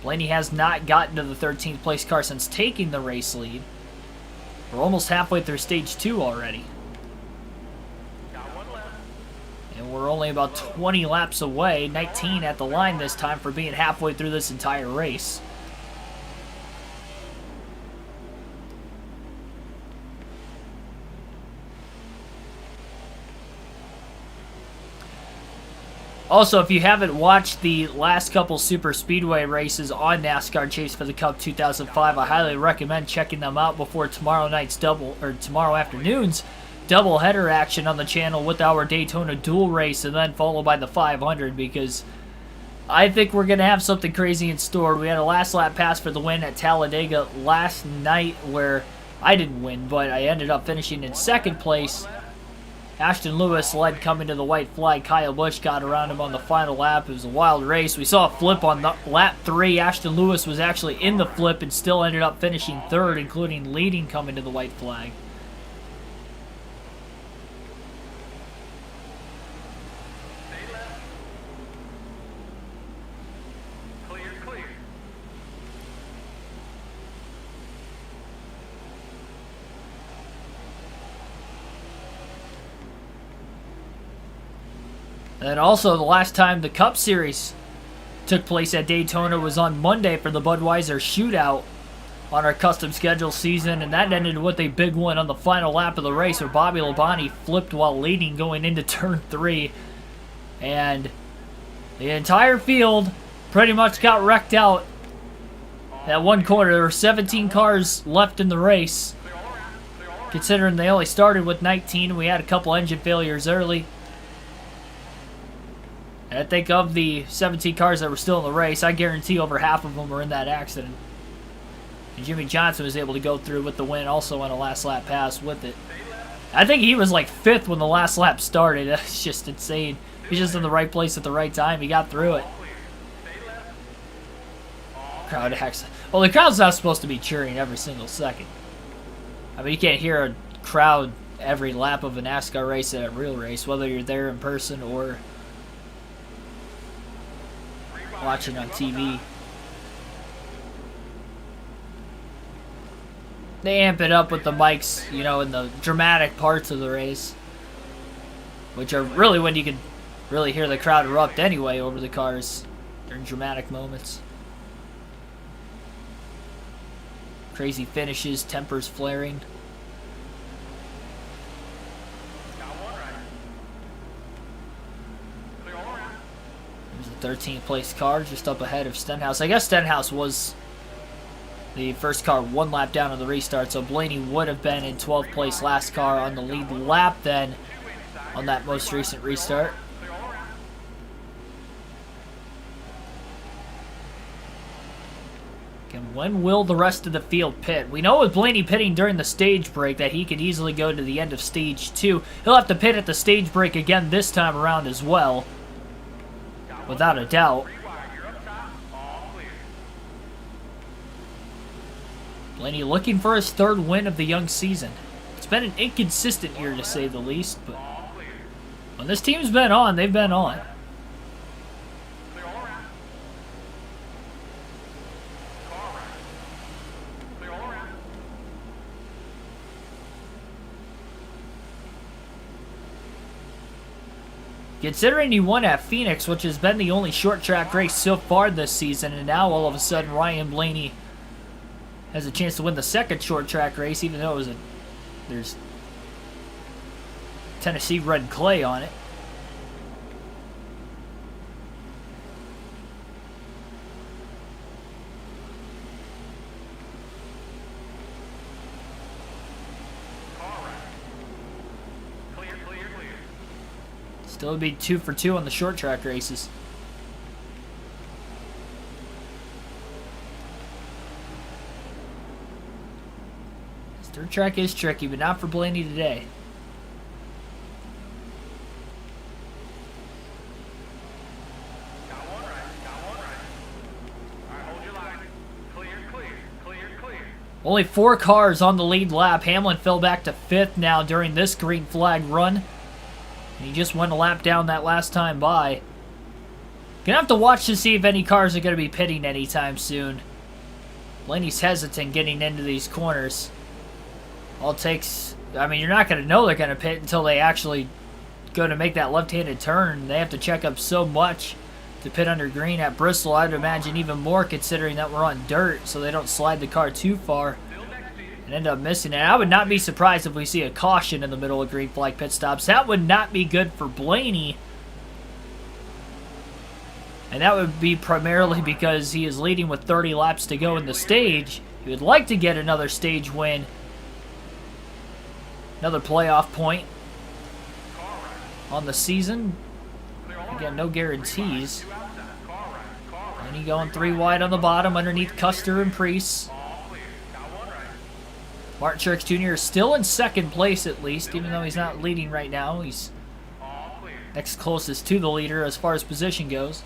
Blaney has not gotten to the 13th place car since taking the race lead. We're almost halfway through stage 2 already. And we're only about 20 laps away, 19 at the line this time for being halfway through this entire race. Also, if you haven't watched the last couple Super Speedway races on NASCAR Chase for the Cup 2005, I highly recommend checking them out before tomorrow afternoon's double header action on the channel with our Daytona dual race and then followed by the 500, because I think we're going to have something crazy in store. We had a last lap pass for the win at Talladega last night where I didn't win, but I ended up finishing in second place. Ashton Lewis led coming to the white flag. Kyle Busch got around him on the final lap. It was a wild race. We saw a flip on lap 3. Ashton Lewis was actually in the flip and still ended up finishing third, including leading coming to the white flag. And also, the last time the Cup Series took place at Daytona was on Monday for the Budweiser Shootout on our custom schedule season, and that ended with a big one on the final lap of the race where Bobby Labonte flipped while leading going into turn 3, and the entire field pretty much got wrecked out at one corner. There were 17 cars left in the race, considering they only started with 19, and we had a couple engine failures early. And I think of the 17 cars that were still in the race, I guarantee over half of them were in that accident. And Jimmy Johnson was able to go through with the win also on a last lap pass with it. I think he was like 5th when the last lap started. That's just insane. He's just in the right place at the right time. He got through it. Crowd acts. Well, the crowd's not supposed to be cheering every single second. I mean, you can't hear a crowd every lap of a NASCAR race at a real race, whether you're there in person or watching on TV. They amp it up with the mics, you know, in the dramatic parts of the race, which are really when you can really hear the crowd erupt anyway over the cars during dramatic moments. Crazy finishes, tempers flaring. There's the 13th place car just up ahead of Stenhouse. I guess Stenhouse was the first car one lap down on the restart, so Blaney would have been in 12th place last car on the lead lap then on that most recent restart. Again, When will the rest of the field pit? We know with Blaney pitting during the stage break that he could easily go to the end of stage 2. He'll have to pit at the stage break again this time around as well. Without a doubt. Blaney looking for his 3rd win of the young season. It's been an inconsistent year to say the least, but when this team's been on, they've been on. Considering he won at Phoenix, which has been the only short track race so far this season, and now all of a sudden Ryan Blaney has a chance to win the 2nd short track race, even though there's Tennessee red clay on it. Still would be 2 for 2 on the short track races. This dirt track is tricky, but not for Blaney today. Got one right. All right, hold your line. Clear. Only 4 cars on the lead lap. Hamlin fell back to 5th now during this green flag run. He just went a lap down that last time by. Gonna have to watch to see if any cars are gonna be pitting anytime soon. Blaney's hesitant getting into these corners. All it takes, I mean, you're not gonna know they're gonna pit until they actually go to make that left-handed turn. They have to check up so much to pit under green at Bristol. I'd imagine even more considering that we're on dirt, so they don't slide the car too far and end up missing it. I would not be surprised if we see a caution in the middle of green flag pit stops. That would not be good for Blaney. And that would be primarily because he is leading with 30 laps to go in the stage. He would like to get another stage win. Another playoff point on the season. Again, no guarantees. And he going 3 wide on the bottom underneath Custer and Priest. Martin Truex Jr. is still in 2nd place at least, even though he's not leading right now. He's next closest to the leader as far as position goes.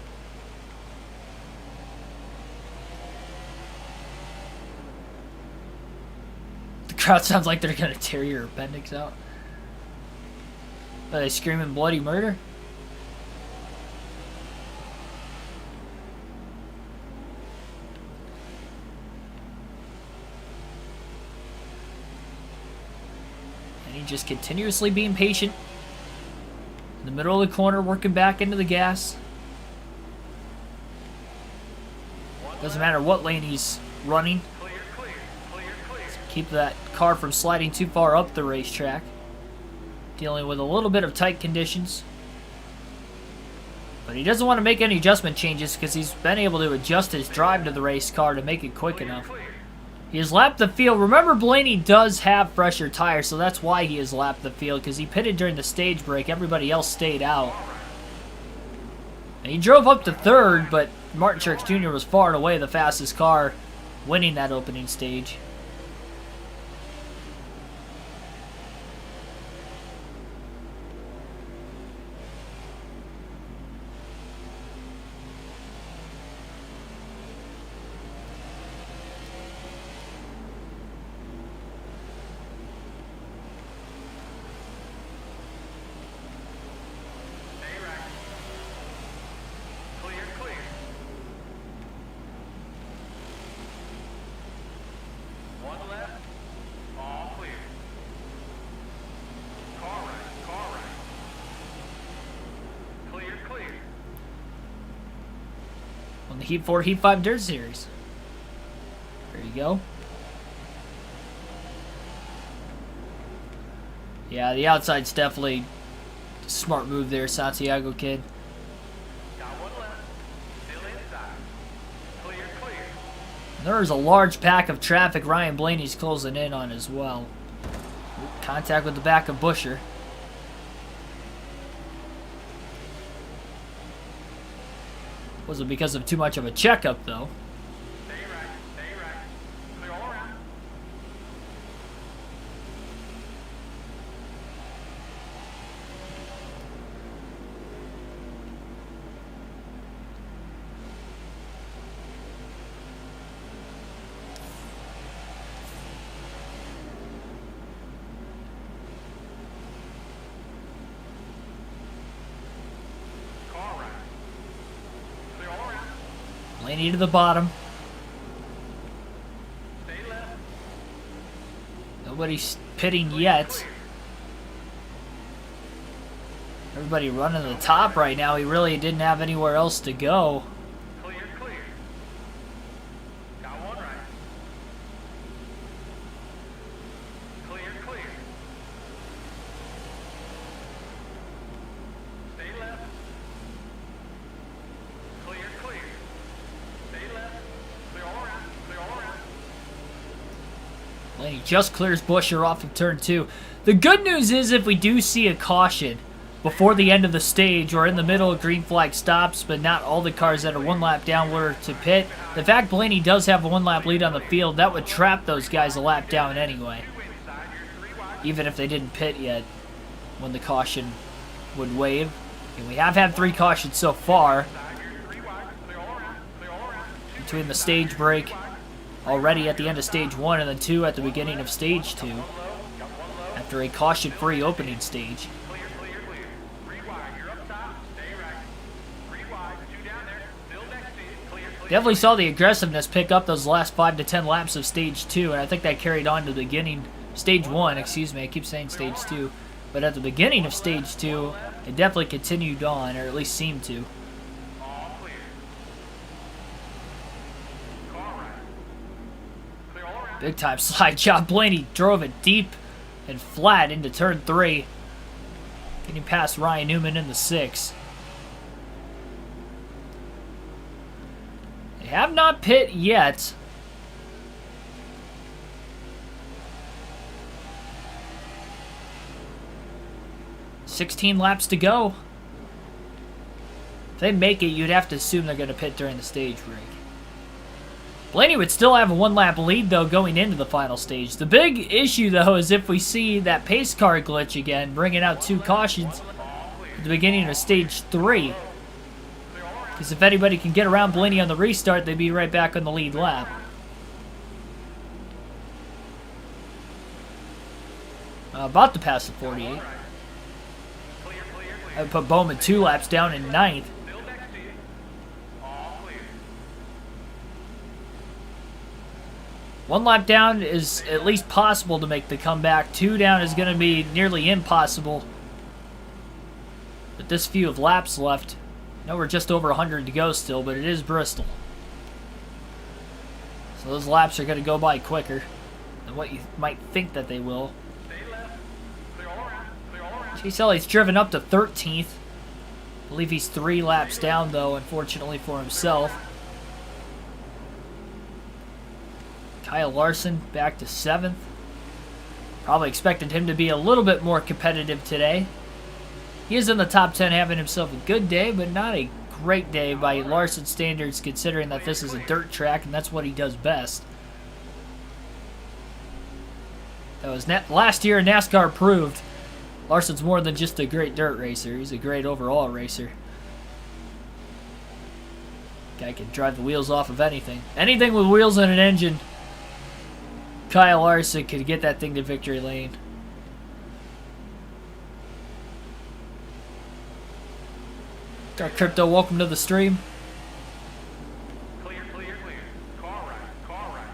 The crowd sounds like they're going to tear your appendix out. Are they screaming bloody murder? Just continuously being patient. In the middle of the corner, working back into the gas. Doesn't matter what lane he's running. Keep that car from sliding too far up the racetrack. Dealing with a little bit of tight conditions. But he doesn't want to make any adjustment changes because he's been able to adjust his drive to the race car to make it quick enough. He has lapped the field. Remember, Blaney does have fresher tires, so that's why he has lapped the field, because he pitted during the stage break. Everybody else stayed out. And he drove up to 3rd, but Martin Truex Jr. was far and away the fastest car, winning that opening stage. The Heat 4, Heat 5 Dirt Series. There you go. Yeah, the outside's definitely a smart move there, Santiago kid. There's a large pack of traffic Ryan Blaney's closing in on as well. Contact with the back of Busher. Was it because of too much of a checkup, though? Blaney to the bottom. Stay left. Nobody's pitting yet. Everybody running to the top right now. He really didn't have anywhere else to go. Clear, clear. Got one right. Clear, clear. Stay left. Clear, clear. Stay left. Clear all around. Clear all around. Blaney just clears Busher off of turn 2. The good news is if we do see a caution before the end of the stage or in the middle, green flag stops, but not all the cars that are one lap down were to pit. The fact Blaney does have a 1 lap lead on the field, that would trap those guys a lap down anyway. Even if they didn't pit yet when the caution would wave. And we have had 3 cautions so far between the stage break already at the end of stage 1 and then 2 at the beginning of stage 2 after a caution-free opening stage. Definitely saw the aggressiveness pick up those last 5 to 10 laps of stage 2, and I think that carried on to the beginning, stage 1, excuse me, I keep saying stage 2, but at the beginning of stage 2, it definitely continued on, or at least seemed to. Big time slide job. Blaney drove it deep and flat into turn 3, getting past Ryan Newman in the 6. They have not pit yet. "16 laps to go." If they make it, you'd have to assume they're going to pit during the stage break. Blaney would still have a 1 lap lead, though, going into the final stage. The big issue, though, is if we see that pace car glitch again, bringing out 2 cautions at the beginning of stage 3. Because if anybody can get around Blaney on the restart, they'd be right back on the lead lap. About to pass the 48. I would put Bowman 2 laps down in 9th. 1 lap down is at least possible to make the comeback. 2 down is going to be nearly impossible. With this few of laps left, I know we're just over 100 to go still, but it is Bristol. So those laps are going to go by quicker than what you might think that they will. Chase Elliott's driven up to 13th. I believe he's 3 laps down, though, unfortunately for himself. Kyle Larson back to 7th. Probably expected him to be a little bit more competitive today. He is in the top 10 having himself a good day, but not a great day by Larson standards considering that this is a dirt track and that's what he does best. That was last year NASCAR proved Larson's more than just a great dirt racer. He's a great overall racer. Guy can drive the wheels off of anything. Anything with wheels and an engine. Kyle Larson could get that thing to victory lane. Dark Crypto, welcome to the stream. Clear, clear, clear. Car right, car right.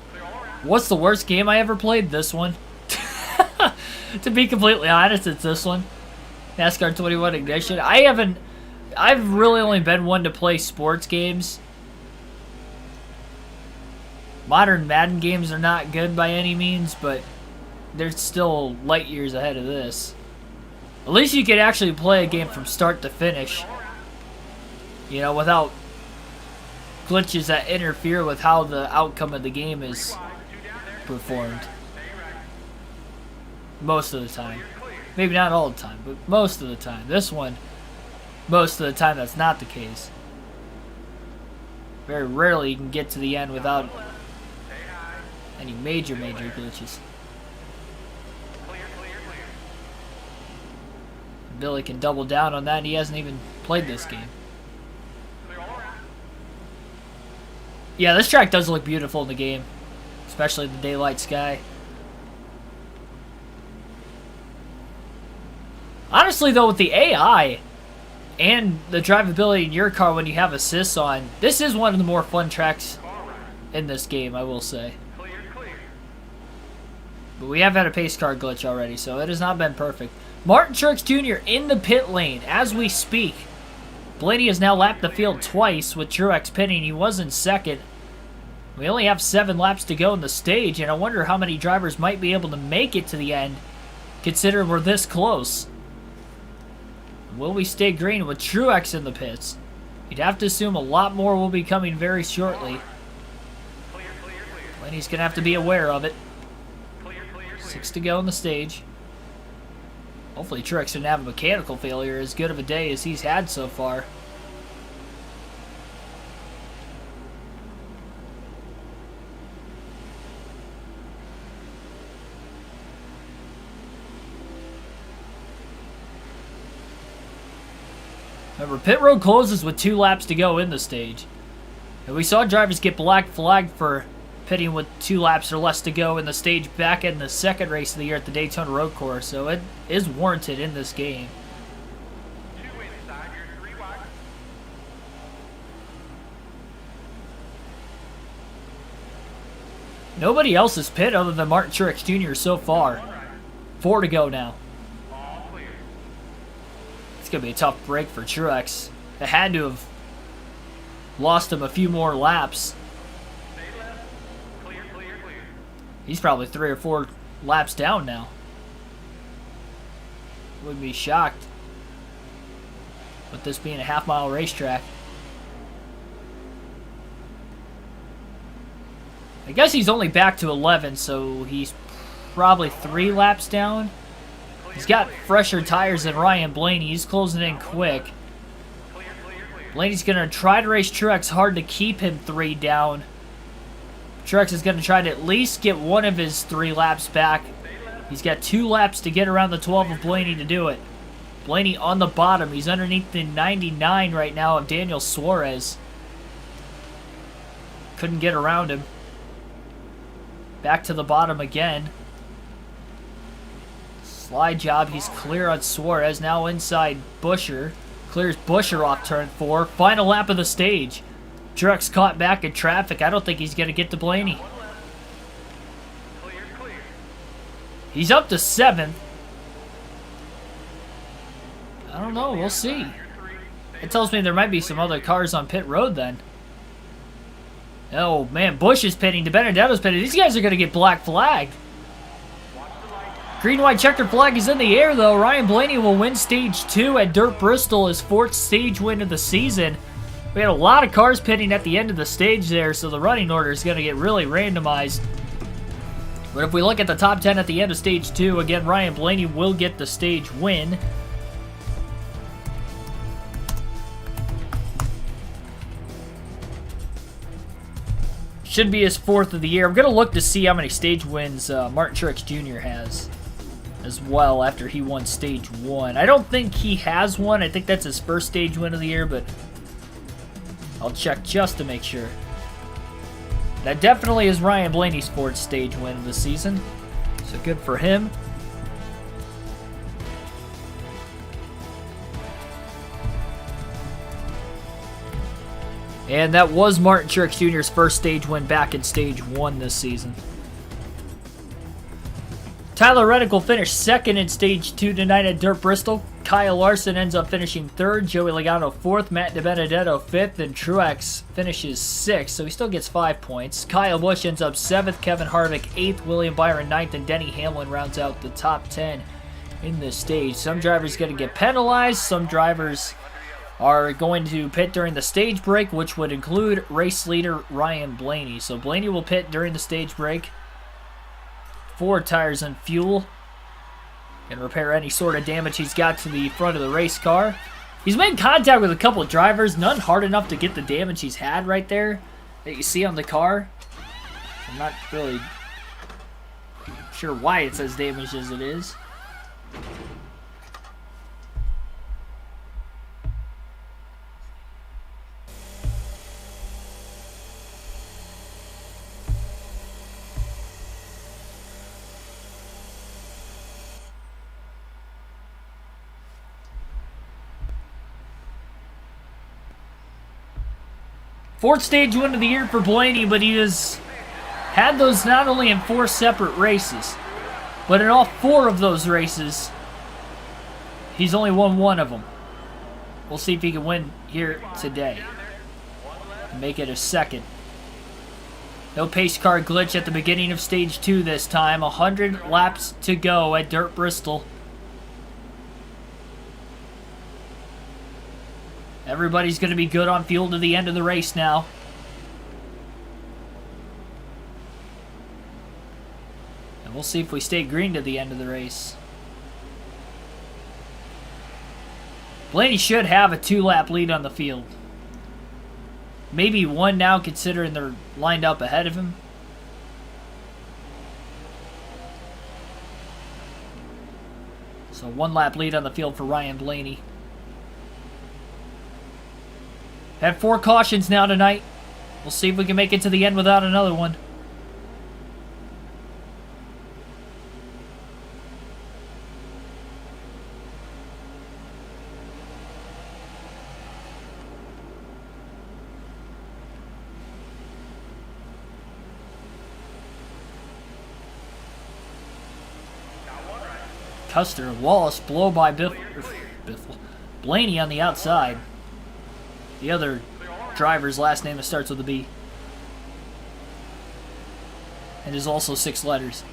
Clear all around. What's the worst game I ever played? This one. To be completely honest, it's this one. NASCAR 21 Ignition. I've really only been one to play sports games. Modern Madden games are not good by any means, but they're still light years ahead of this. At least you could actually play a game from start to finish. You know, without glitches that interfere with how the outcome of the game is performed. Most of the time. Maybe not all the time, but most of the time. This one, most of the time that's not the case. Very rarely you can get to the end without any major glitches. Billy can double down on that, and he hasn't even played this game. Yeah, this track does look beautiful in the game, especially the daylight sky. Honestly, though, with the AI, and the drivability in your car when you have assists on. This is one of the more fun tracks in this game, I will say. Clear, clear. But we have had a pace car glitch already, so it has not been perfect. Martin Truex Jr. in the pit lane as we speak. Blaney has now lapped the field twice with Truex pitting. He was in second. We only have 7 laps to go in the stage, and I wonder how many drivers might be able to make it to the end, considering we're this close. Will we stay green with Truex in the pits? You'd have to assume a lot more will be coming very shortly. Clear, clear, clear. Blaney's going to have to be aware of it. Clear, clear, clear. 6 to go in the stage. Hopefully Truex didn't have a mechanical failure as good of a day as he's had so far. Remember, pit road closes with 2 laps to go in the stage. And we saw drivers get black flagged for pitting with 2 laps or less to go in the stage back in the second race of the year at the Daytona Road Course, so it is warranted in this game. 2 inside, you're 3 wide. Nobody else has pit other than Martin Truex Jr. so far. 4 to go now. All clear. It's going to be a tough break for Truex. It had to have lost him a few more laps. Stay left. Clear, clear, clear. He's probably 3 or 4 laps down now. Wouldn't be shocked with this being a half-mile racetrack. I guess he's only back to 11, so he's probably 3 laps down. He's got fresher tires than Ryan Blaney. He's closing in quick. Clear, clear, clear. Blaney's going to try to race Truex hard to keep him 3 down. Truex is going to try to at least get one of his 3 laps back. He's got 2 laps to get around the 12 of Blaney to do it. Blaney on the bottom. He's underneath the 99 right now of Daniel Suarez. Couldn't get around him. Back to the bottom again. Slide job. He's clear on Suarez. Now inside Busher. Clears Busher off turn 4. Final lap of the stage. Truex caught back in traffic. I don't think he's going to get to Blaney. Clear, clear. He's up to 7th. I don't know. We'll see. You're 3. It tells me there might be some other cars on pit road then. Oh, man. Bush is pitting. DiBenedetto's pitting. These guys are going to get black flagged. Green, white, checkered flag is in the air, though. Ryan Blaney will win Stage 2 at Dirt Bristol, his 4th stage win of the season. We had a lot of cars pitting at the end of the stage there, so the running order is going to get really randomized. But if we look at the top 10 at the end of Stage 2, again, Ryan Blaney will get the stage win. Should be his 4th of the year. I'm going to look to see how many stage wins Martin Truex Jr. has as well after he won Stage 1. I don't think he has one. I think that's his first stage win of the year, but I'll check just to make sure. That definitely is Ryan Blaney's 4th stage win of the season, so good for him. And that was Martin Truex Jr.'s first stage win back in Stage 1 this season. Tyler Reddick will finish 2nd in Stage 2 tonight at Dirt Bristol. Kyle Larson ends up finishing 3rd. Joey Logano 4th. Matt DiBenedetto 5th. And Truex finishes 6th, so he still gets 5 points. Kyle Busch ends up 7th. Kevin Harvick 8th. William Byron 9th. And Denny Hamlin rounds out the top 10 in this stage. Some drivers going to get penalized. Some drivers are going to pit during the stage break, which would include race leader Ryan Blaney. So Blaney will pit during the stage break. 4 tires and fuel. And repair any sort of damage he's got to the front of the race car. He's made contact with a couple of drivers, none hard enough to get the damage he's had right there that you see on the car. I'm not really sure why it's as damaged as it is. Fourth stage win of the year for Blaney, but he has had those not only in 4 separate races, but in all 4 of those races, he's only won 1 of them. We'll see if he can win here today. Make it a second. No pace car glitch at the beginning of stage 2 this time. 100 laps to go at Dirt Bristol. Everybody's going to be good on fuel to the end of the race now. And we'll see if we stay green to the end of the race. Blaney should have a 2-lap lead on the field. Maybe 1 now, considering they're lined up ahead of him. So 1-lap lead on the field for Ryan Blaney. Had 4 cautions now tonight. We'll see if we can make it to the end without another one. Custer, Wallace, blow by Blaney on the outside. The other driver's last name that starts with a B. And is also 6 letters.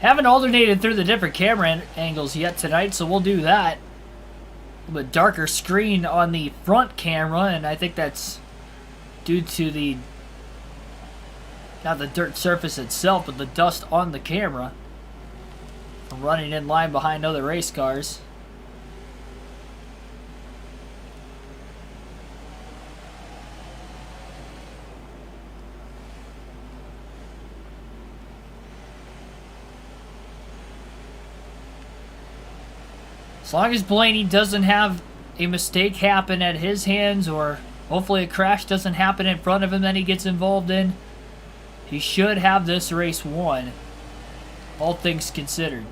Haven't alternated through the different camera angles yet tonight, so we'll do that. A little bit darker screen on the front camera, and I think that's due to the, not the dirt surface itself, but the dust on the camera from running in line behind other race cars. As long as Blaney doesn't have a mistake happen at his hands, or hopefully a crash doesn't happen in front of him that he gets involved in, he should have this race won, all things considered.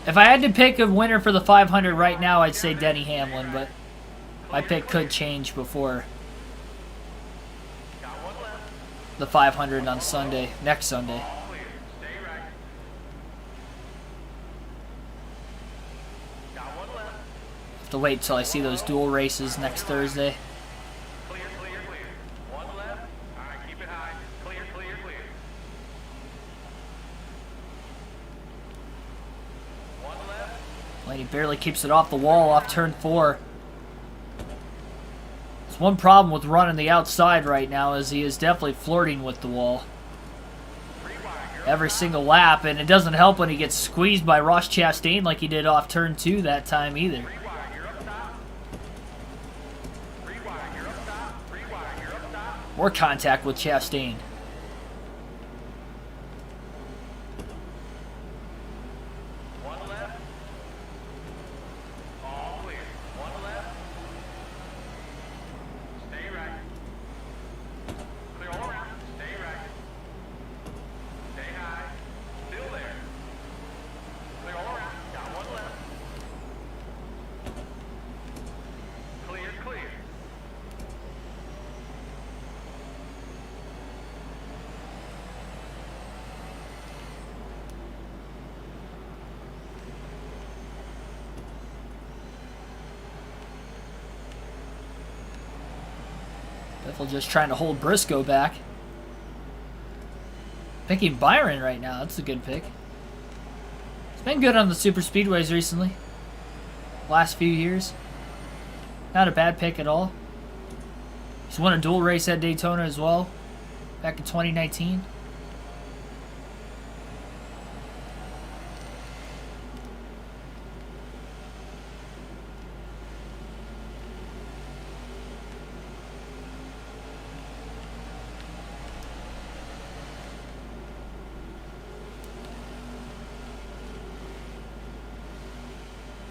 If I had to pick a winner for the 500 right now, I'd say Denny Hamlin, but my pick could change before the 500 on Sunday, next Sunday. Have to wait till I see those dual races next Thursday. Clear, clear, clear. 1 left. All right, keep it high. Clear, clear, clear. 1 left. Blaney barely keeps it off the wall off turn 4. There's one problem with running the outside right now, is he is definitely flirting with the wall every single lap, and it doesn't help when he gets squeezed by Ross Chastain like he did off turn 2 that time either. More contact with Chastain. Biffle just trying to hold Briscoe back. Picking Byron right now. That's a good pick. He's been good on the super speedways recently. Last few years. Not a bad pick at all. He's won a dual race at Daytona as well. Back in 2019.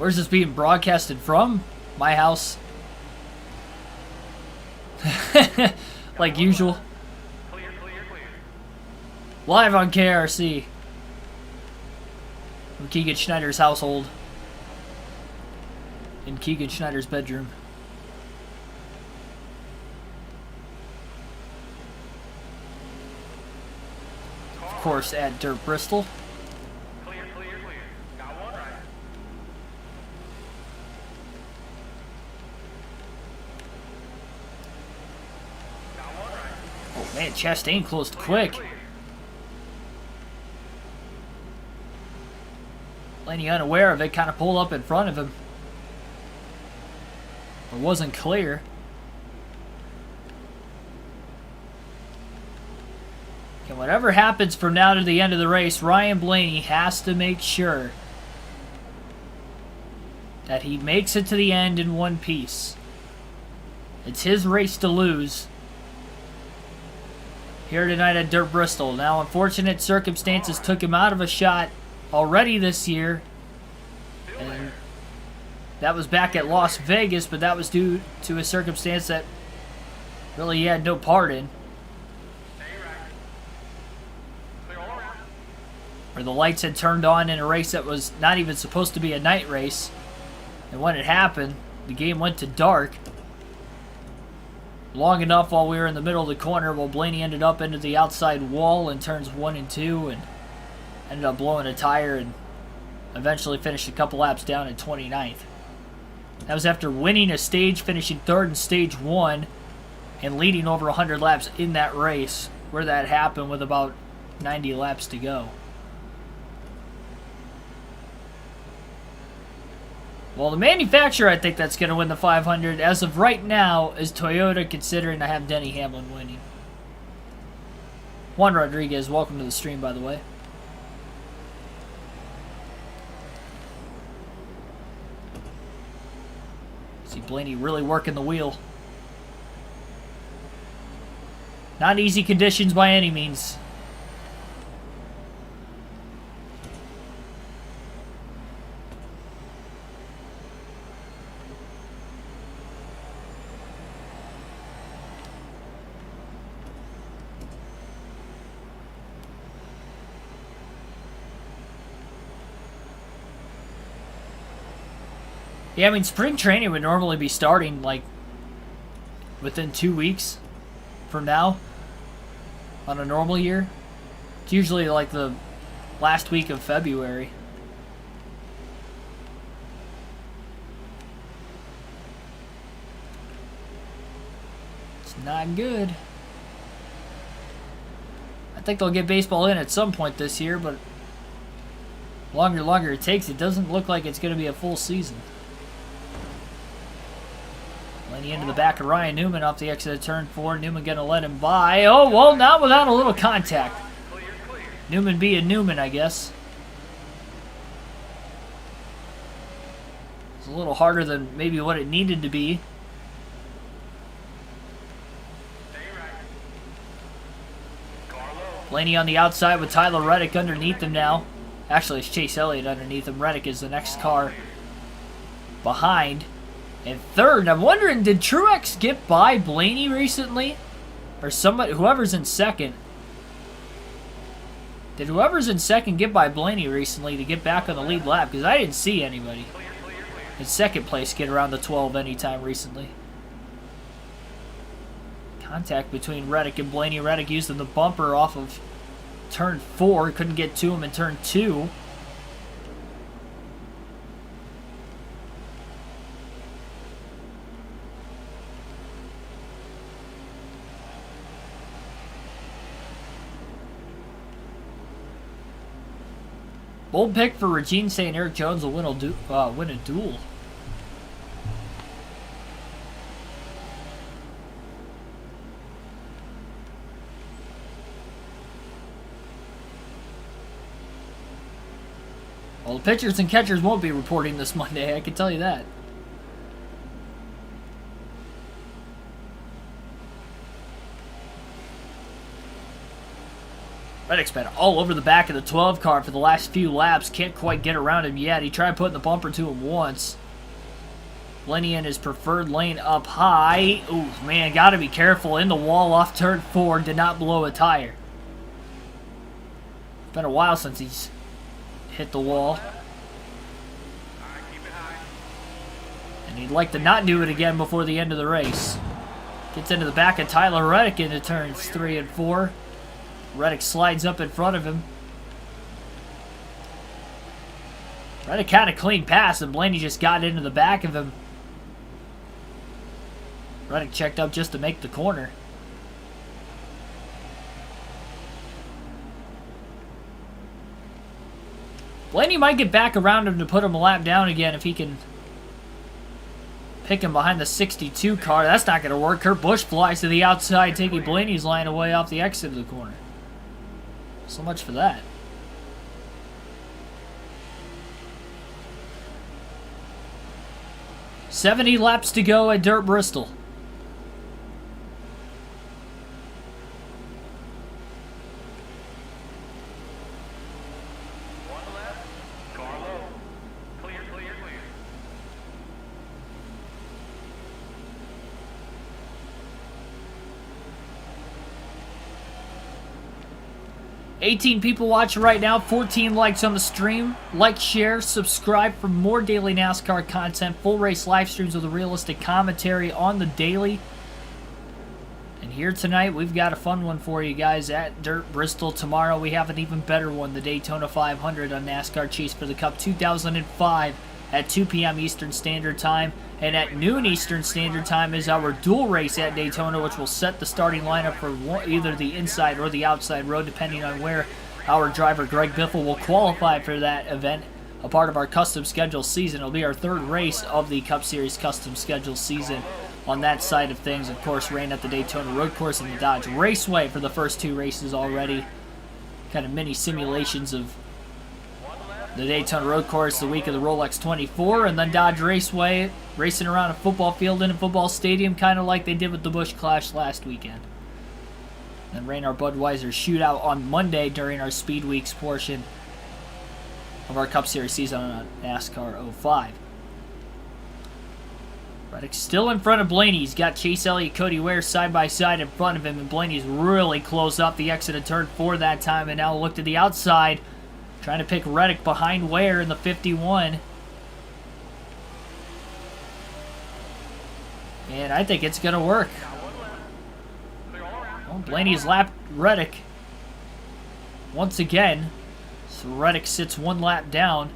Where's this being broadcasted from? My house. Like usual. Clear, clear, clear. Live on KRC. From Keegan Schneider's household. In Keegan Schneider's bedroom. Of course, at Dirt Bristol. Clear, clear, clear. Got one right. Got one right. Oh man, Chastain closed quick. Clear. Blaney, unaware of it, kind of pulled up in front of him. It wasn't clear. And whatever happens from now to the end of the race, Ryan Blaney has to make sure that he makes it to the end in one piece. It's his race to lose here tonight at Dirt Bristol. Now, unfortunate circumstances took him out of a shot already this year. And that was back at Las Vegas, but that was due to a circumstance that really he had no part in. Where the lights had turned on in a race that was not even supposed to be a night race. And when it happened, the game went to dark. Long enough while we were in the middle of the corner, while Blaney ended up into the outside wall in turns 1 and 2 and ended up blowing a tire and eventually finished a couple laps down in 29th. That was after winning a stage, finishing 3rd in stage 1, and leading over 100 laps in that race, where that happened with about 90 laps to go. Well, the manufacturer I think that's going to win the 500 as of right now is Toyota, considering I have Denny Hamlin winning. Juan Rodriguez, welcome to the stream, by the way. See Blaney really working the wheel. Not easy conditions by any means. Yeah, I mean, spring training would normally be starting, like, within 2 weeks from now on a normal year. It's usually, like, the last week of February. It's not good. I think they'll get baseball in at some point this year, but longer it takes, it doesn't look like it's going to be a full season. Blaney into the back of Ryan Newman off the exit of turn 4. Newman going to let him by. Oh, well, not without a little contact. Clear, clear. Newman being Newman, I guess. It's a little harder than maybe what it needed to be. Stay right. Car low. Blaney on the outside with Tyler Reddick underneath him now. Actually, it's Chase Elliott underneath him. Reddick is the next car behind. And third, I'm wondering, did Truex get by Blaney recently? Or somebody, whoever's in second. Did whoever's in second get by Blaney recently to get back on the lead lap? Because I didn't see anybody Clear, clear, clear. in second place get around the 12 anytime recently. Contact between Reddick and Blaney. Reddick using the bumper off of turn 4. Couldn't get to him in turn 2. Bold pick for Regine saying Eric Jones will win a duel. Well, the pitchers and catchers won't be reporting this Monday, I can tell you that. Reddick's been all over the back of the 12 car for the last few laps. Can't quite get around him yet. He tried putting the bumper to him once. Blaney in his preferred lane up high. Ooh, man, gotta be careful. In the wall off turn 4. Did not blow a tire. It's been a while since he's hit the wall. And he'd like to not do it again before the end of the race. Gets into the back of Tyler Reddick into turns 3 and 4. Reddick slides up in front of him. Reddick kind of clean pass, and Blaney just got into the back of him. Reddick checked up just to make the corner. Blaney might get back around him to put him a lap down again if he can pick him behind the 62 car. That's not going to work. Kurt Busch flies to the outside, taking Blaney's line away off the exit of the corner. So much for that. "70 laps to go at Dirt Bristol." One left. Car low. Clear, clear, clear. 18 people watching right now, 14 likes on the stream. Like, share, subscribe for more daily NASCAR content, full race live streams with a realistic commentary on the daily. And here tonight, we've got a fun one for you guys at Dirt Bristol. Tomorrow, we have an even better one, the Daytona 500 on NASCAR Chase for the Cup 2005 at 2 p.m. Eastern Standard Time. And at noon Eastern Standard Time is our dual race at Daytona, which will set the starting lineup for either the inside or the outside road, depending on where our driver Greg Biffle will qualify for that event. A part of our custom schedule season. It'll be our third race of the Cup Series custom schedule season on that side of things. Of course, ran at the Daytona Road Course and the Dodge Raceway for the first 2 races already. Kind of mini simulations of the Daytona Road Course the week of the Rolex 24, and then Dodge Raceway, racing around a football field in a football stadium, kind of like they did with the Busch Clash last weekend. Then ran our Budweiser shootout on Monday during our Speed Weeks portion of our Cup Series season on NASCAR 05. Reddick still in front of Blaney. He's got Chase Elliott, Cody Ware side by side in front of him, and Blaney's really close up the exit of turn 4 that time, and now look to the outside. Trying to pick Reddick behind Ware in the 51. And I think it's going to work. Well, Blaney's lapped Reddick once again. So Reddick sits 1 lap down.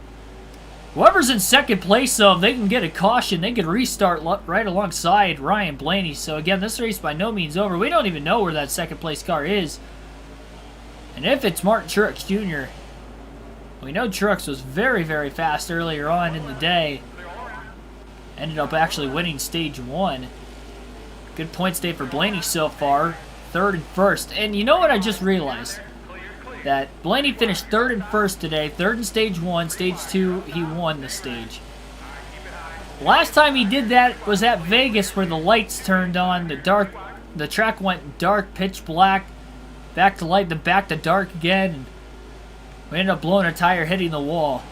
Whoever's in second place, though, if they can get a caution, they could restart right alongside Ryan Blaney. So again, this race by no means over. We don't even know where that second place car is. And if it's Martin Truex Jr., we know Truex was very, very fast earlier on in the day. Ended up actually winning stage 1. Good points day for Blaney so far. 3rd and 1st. And you know what I just realized? That Blaney finished 3rd and 1st today. 3rd in stage 1. Stage 2, he won the stage. Last time he did that was at Vegas, where the lights turned on. The track went dark, pitch black. Back to light, then back to dark again. And we ended up blowing a tire, hitting the wall.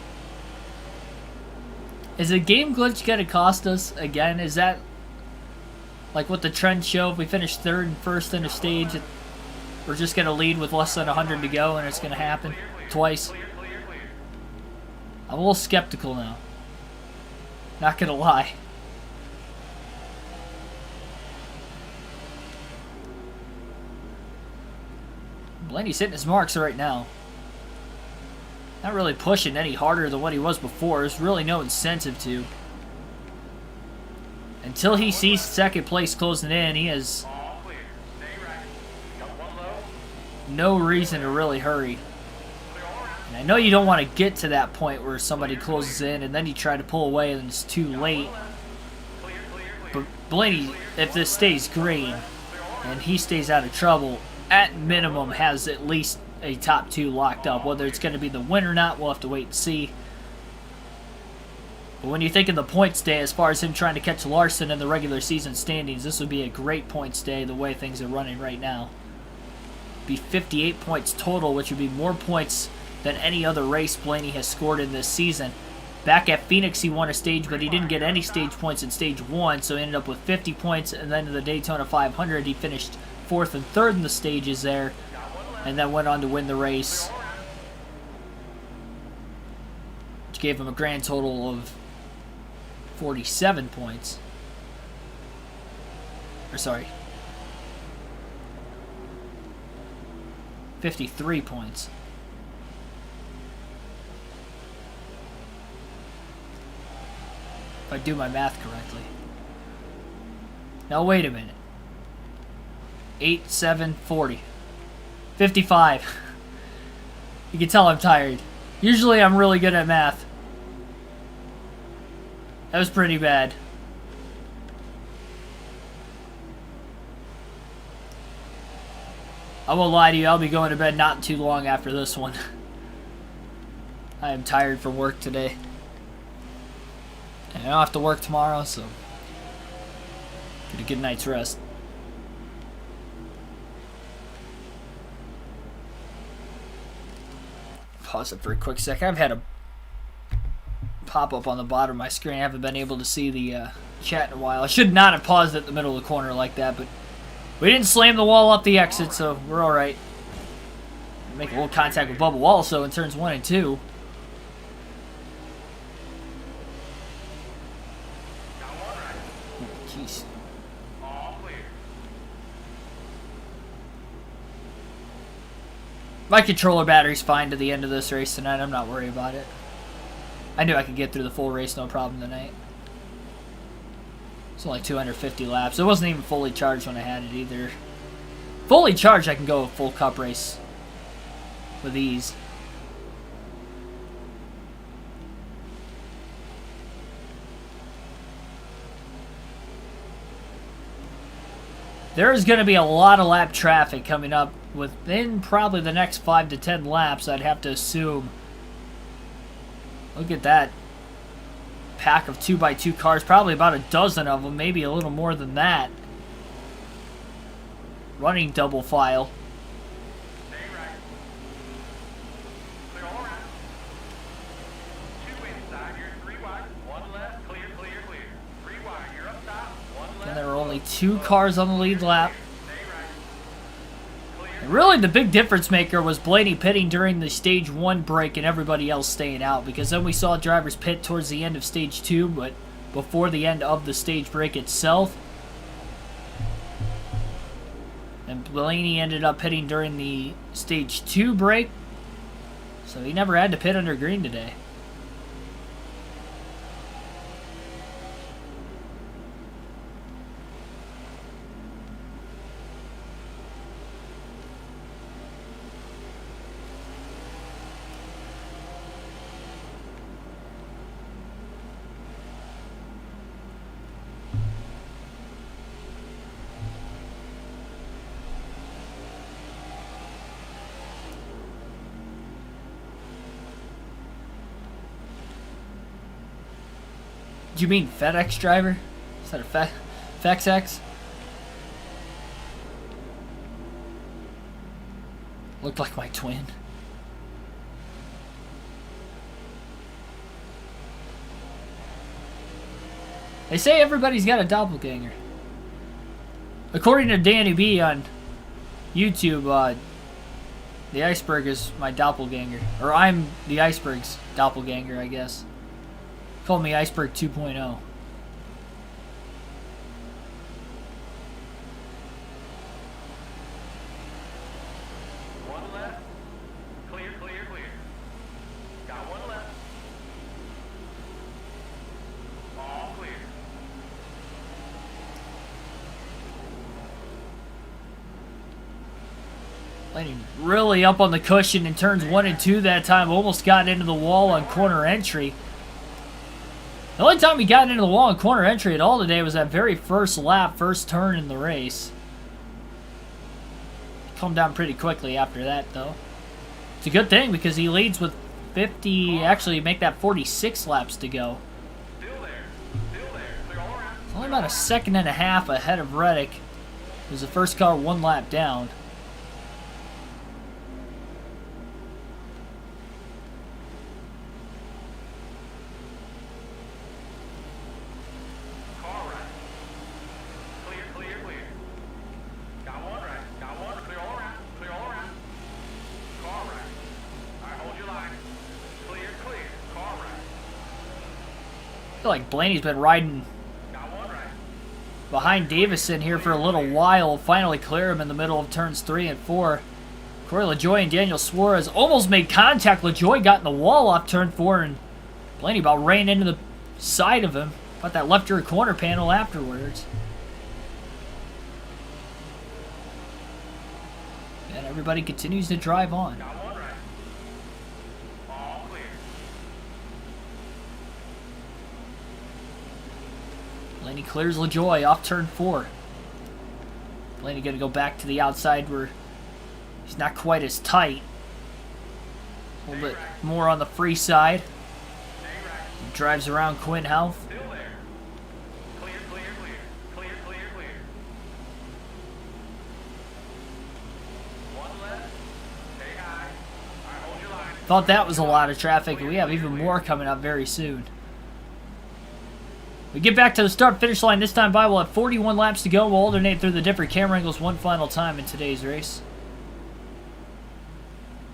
Is a game glitch going to cost us again? Is that like what the trends show? If we finish 3rd and 1st in a stage, we're just going to lead with less than 100 to go, and it's going to happen twice. I'm a little skeptical now. Not going to lie. Blaney's hitting his marks right now. Not really pushing any harder than what he was before. There's really no incentive to. Until he sees second place closing in, he has no reason to really hurry. And I know you don't want to get to that point where somebody closes in and then you try to pull away and it's too late. But Blaney, if this stays green and he stays out of trouble, at minimum has at least a top 2 locked up. Whether it's going to be the win or not, we'll have to wait and see. But when you think of the points day, as far as him trying to catch Larson in the regular season standings, this would be a great points day the way things are running right now. be 58 points total, which would be more points than any other race Blaney has scored in this season. Back at Phoenix, he won a stage, but he didn't get any stage points in stage 1, so he ended up with 50 points. And then in the Daytona 500, he finished 4th and 3rd in the stages there, and then went on to win the race, which gave him a grand total of 47 points. Or sorry, 53 points. If I do my math correctly. Now wait a minute. 8, 7, 40. 55. You can tell I'm tired. Usually I'm really good at math. That was pretty bad. I won't lie to you, I'll be going to bed not too long after this one. I am tired from work today. And I don't have to work tomorrow, so get a good night's rest. Pause it for a quick sec. I've had a pop-up on the bottom of my screen. I haven't been able to see the chat in a while. I should not have paused it in the middle of the corner like that, but we didn't slam the wall up the exit, so we're alright. Make a little contact with Bubba also in turns 1 and 2. Jeez. My controller battery's fine to the end of this race tonight. I'm not worried about it. I knew I could get through the full race no problem tonight. It's only 250 laps. It wasn't even fully charged when I had it either. Fully charged, I can go a full cup race with ease. There is going to be a lot of lap traffic coming up within probably the next 5 to 10 laps, I'd have to assume. Look at that pack of 2x2 cars, probably about a dozen of them, maybe a little more than that. Running double file. Stay right. Clear all around. 2 inside, you're 3 wide. 1 left, clear, clear, clear. 3 wide, you're up top. 1 left. And there were only 2 cars on the lead lap. Stay right. Clear. And really, the big difference maker was Blaney pitting during the stage 1 break and everybody else staying out, because then we saw drivers pit towards the end of stage 2, but before the end of the stage break itself. And Blaney ended up pitting during the stage 2 break, so he never had to pit under green today. Do you mean FedEx driver? Is that a FedEx? Looked like my twin. They say everybody's got a doppelganger. According to Danny B on YouTube, the iceberg is my doppelganger. Or I'm the iceberg's doppelganger, I guess. Call me Iceberg 2.0. Left. Clear, clear, clear. Got 1 left. All clear. Landing really up on the cushion in turns 1 and 2 that time. Almost got into the wall on corner entry. The only time he got into the wall on corner entry at all today was that very first lap, first turn in the race. Calmed down pretty quickly after that, though. It's a good thing because he leads with 50, actually make that 46 laps to go. Still there. Still there. Clear all around. It's only about a second and a half ahead of Reddick, who's the first car 1 lap down. feel like Blaney's been riding behind Davison here for a little while. Finally clear him in the middle of turns 3 and 4. Corey LaJoie and Daniel Suarez almost made contact. LaJoie got in the wall off turn 4, and Blaney about ran into the side of him. Got that left rear corner panel afterwards. And everybody continues to drive on. Blaney clears LaJoie off turn 4. Blaney going to go back to the outside where he's not quite as tight. A little bit more on the free side. He drives around Quinn Health. Thought that was a lot of traffic, and we have even more coming up very soon. We get back to the start-finish line this time by. We'll have 41 laps to go. We'll alternate through the different camera angles one final time in today's race.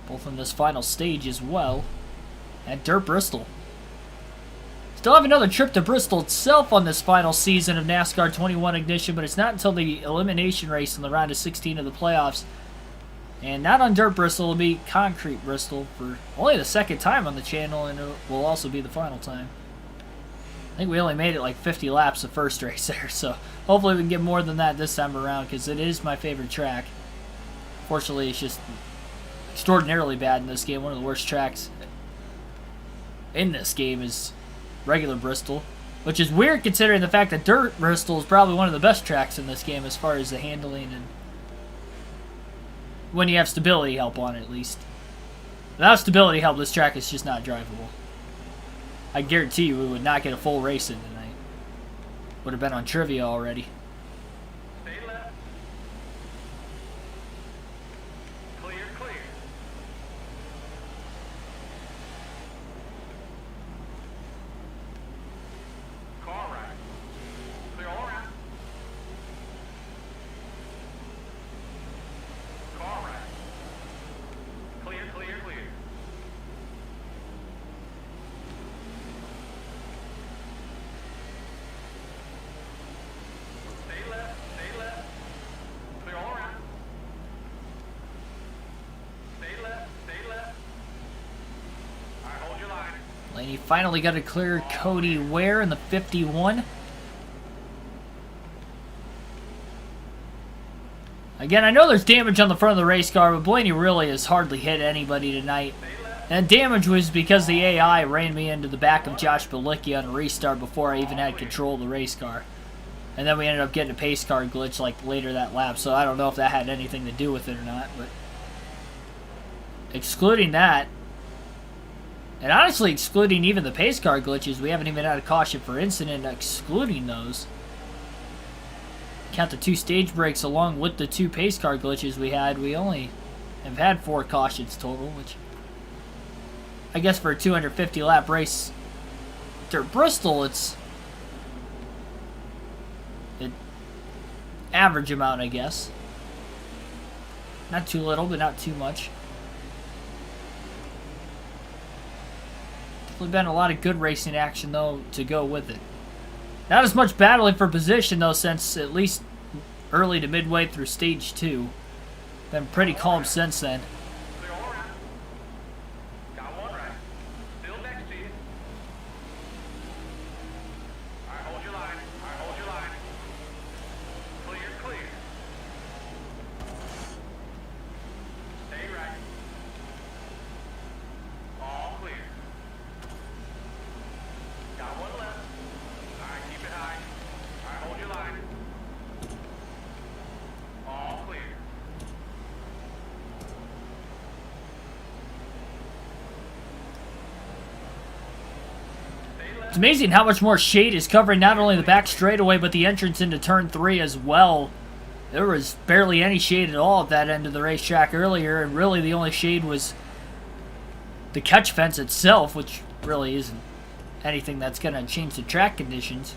Both in this final stage as well at Dirt Bristol. Still have another trip to Bristol itself on this final season of NASCAR 21 Ignition, but it's not until the elimination race in the round of 16 of the playoffs. And not on Dirt Bristol, it'll be Concrete Bristol for only the second time on the channel, and it will also be the final time. I think we only made it like 50 laps the first race there, so hopefully we can get more than that this time around, because it is my favorite track. Fortunately, it's just extraordinarily bad in this game. One of the worst tracks in this game is regular Bristol, which is weird considering the fact that Dirt Bristol is probably one of the best tracks in this game as far as the handling and when you have stability help on it, at least. Without stability help, this track is just not drivable. I guarantee you we would not get a full race in tonight. Would have been on trivia already. Stay left. Clear, clear. Car right. Clear all around. Car right. Clear, clear, clear. Stay left, stay left. Clear all around. Stay left, stay left. All right, hold your line. Blaney finally got to clear Cody Ware in the 51. Again, I know there's damage on the front of the race car, but Blaney really has hardly hit anybody tonight. And damage was because the AI ran me into the back of Josh Bilicki on a restart before I even had control of the race car. And then we ended up getting a pace car glitch like later that lap, so I don't know if that had anything to do with it or not. But excluding that, and honestly excluding even the pace car glitches, we haven't even had a caution for incident. Excluding those, count the 2 stage breaks along with the 2 pace car glitches we had, we only have had 4 cautions total, which I guess for a 250 lap race Dirt Bristol, it's an average amount, I guess. Not too little, but not too much. Definitely been a lot of good racing action though to go with it. Not as much battling for position though, since at least early to midway through stage 2. Been pretty calm since then. Clear all around. Got one right. Still next to you. All right, hold your line. All right, hold your line. Clear, clear. Stay right. All clear. Got one left. All right, keep it high. All right, hold your line. All clear. Stay left. It's amazing how much more shade is covering not only the back straightaway, but the entrance into turn 3 as well. There was barely any shade at all at that end of the racetrack earlier, and really the only shade was the catch fence itself, which really isn't anything that's going to change the track conditions,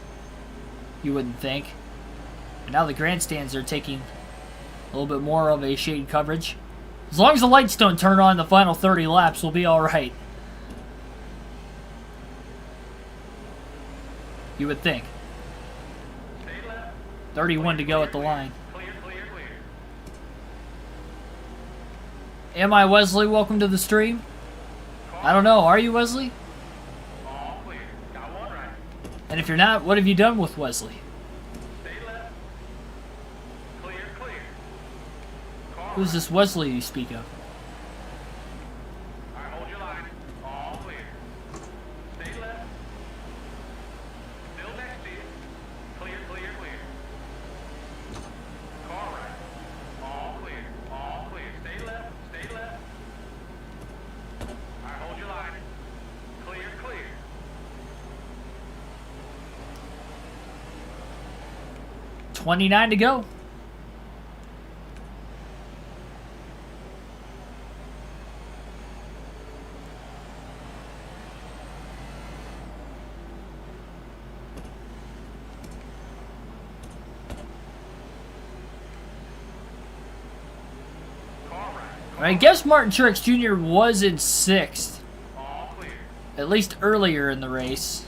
you wouldn't think. But now the grandstands are taking a little bit more of a shade coverage. As long as the lights don't turn on the final 30 laps, we'll be alright. You would think. Stay left. 31 to go at the line. Clear, clear, clear. Am I Wesley? Welcome to the stream. I don't know. Are you Wesley? All clear. Got one right. And if you're not, what have you done with Wesley? Stay left. Clear, clear. Car Who's this Wesley you speak of? All right, hold your line. All clear. Stay left. Still next to you. Clear, clear, clear. Car right. All clear. All clear. Stay left. Stay left. All right, hold your line. Clear, clear. 29 to go. Car right. I guess Martin Truex Jr. was in 6th, All clear. at least earlier in the race.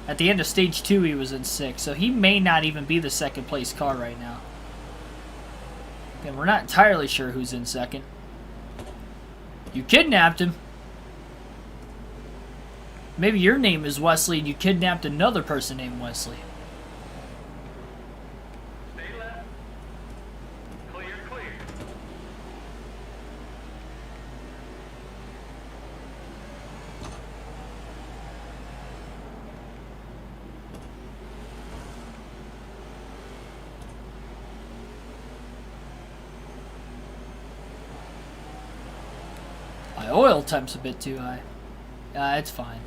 At the end of stage 2, he was in 6th, so he may not even be the second place car right now. And we're not entirely sure who's in second. You kidnapped him. Maybe your name is Wesley and you kidnapped another person named Wesley. Stay left. Clear, clear. My oil temp's a bit too high. It's fine.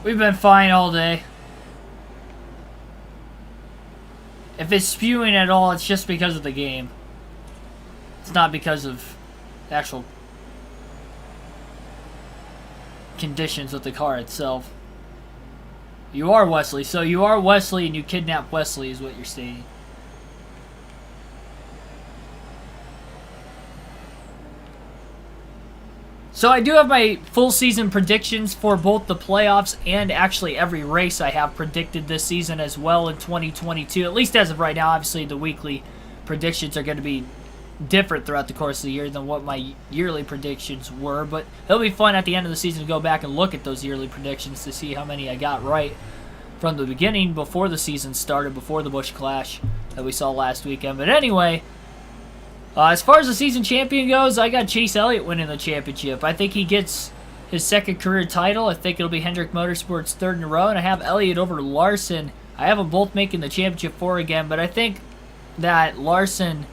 We've been fine all day. If it's spewing at all, it's just because of the game. It's not because of actual conditions with the car itself. You are Wesley, so you are Wesley and you kidnapped Wesley is what you're stating. So I do have my full season predictions for both the playoffs and actually every race I have predicted this season as well in 2022. At least as of right now, obviously the weekly predictions are going to be different throughout the course of the year than what my yearly predictions were. But it'll be fun at the end of the season to go back and look at those yearly predictions to see how many I got right from the beginning before the season started, before the Busch Clash that we saw last weekend. But anyway, as far as the season champion goes, I got Chase Elliott winning the championship. I think he gets his second career title. I think it'll be Hendrick Motorsports' third in a row, and I have Elliott over Larson. I have them both making the championship four again, but I think that Larson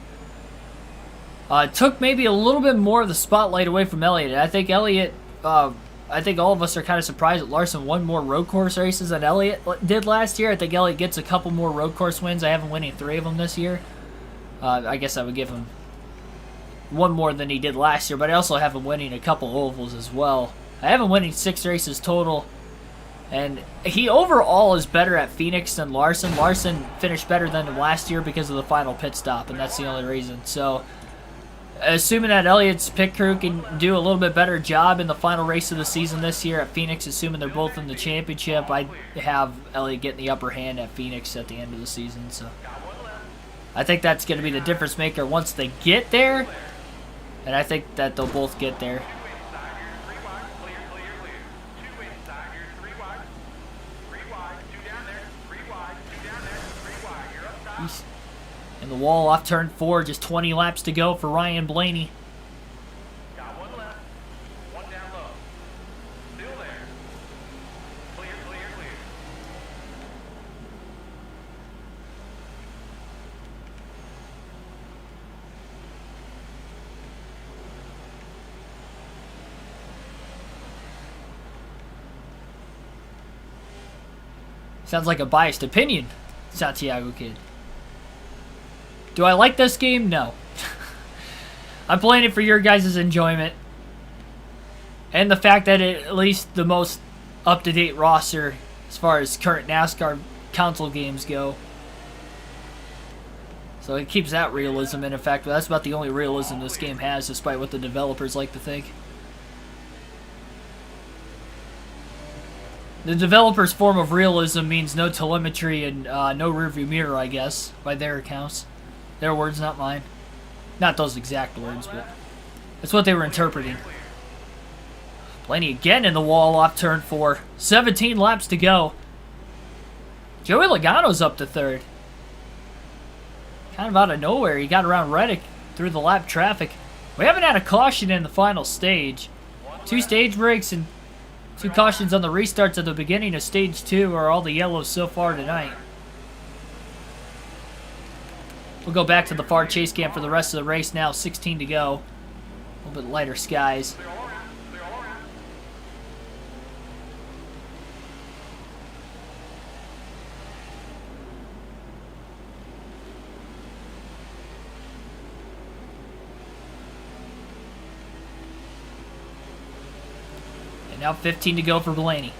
took maybe a little bit more of the spotlight away from Elliott. I think Elliott, I think all of us are kind of surprised that Larson won more road course races than Elliott did last year. I think Elliott gets a couple more road course wins. I have him winning 3 of them this year. I guess I would give him one more than he did last year, but I also have him winning a couple ovals as well. I have him winning 6 races total, and he overall is better at Phoenix than Larson. Larson finished better than him last year because of the final pit stop, and that's the only reason. So, assuming that Elliott's pit crew can do a little bit better job in the final race of the season this year at Phoenix, assuming they're both in the championship, I have Elliott getting the upper hand at Phoenix at the end of the season. So, I think that's going to be the difference maker once they get there. And I think that they'll both get there. 2 inside, you're 3 wide, clear, clear, clear. 2 inside, you're 3 wide. 3 wide, 2 down there, 3 wide, 2 down there, 3 wide, you're up top. He's in the wall off turn 4, just 20 laps to go for Ryan Blaney. Got 1 left, 1 down low. Still there. Clear, clear, clear. Sounds like a biased opinion, Santiago Kid. Do I like this game? No. I'm playing it for your guys' enjoyment. And the fact that it at least the most up-to-date roster as far as current NASCAR console games go. So it keeps that realism in effect, but that's about the only realism this game has, despite what the developers like to think. The developers' form of realism means no telemetry and no rearview mirror, I guess, by their accounts. Their words, not mine. Not those exact words, but that's what they were interpreting. Blaney again in the wall off turn 4. 17 laps to go. Joey Logano's up to third. Kind of out of nowhere, he got around Reddick through the lap traffic. We haven't had a caution in the final stage. 2 stage breaks and 2 cautions on the restarts at the beginning of stage 2 are all the yellows so far tonight. We'll go back to the far chase cam for the rest of the race now. 16 to go. A little bit lighter skies. And now 15 to go for Blaney.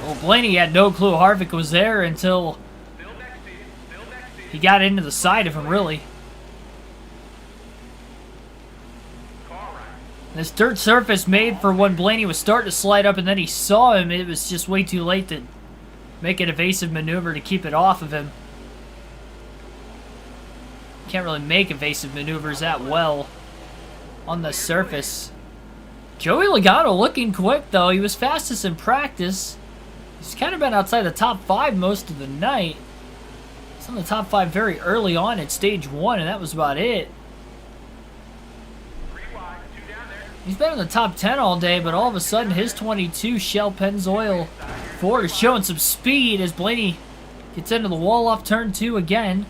Well, Blaney had no clue Harvick was there until he got into the side of him, really. This dirt surface made for when Blaney was starting to slide up and then he saw him. It was just way too late to make an evasive maneuver to keep it off of him. Can't really make evasive maneuvers that well on the surface. Joey Logano looking quick, though. He was fastest in practice. He's kind of been outside the top 5 most of the night. He's in the top 5 very early on at stage 1, and that was about it. He's been in the top 10 all day, but all of a sudden his 22 Shell Pennzoil Ford is showing some speed as Blaney gets into the wall off turn 2 again.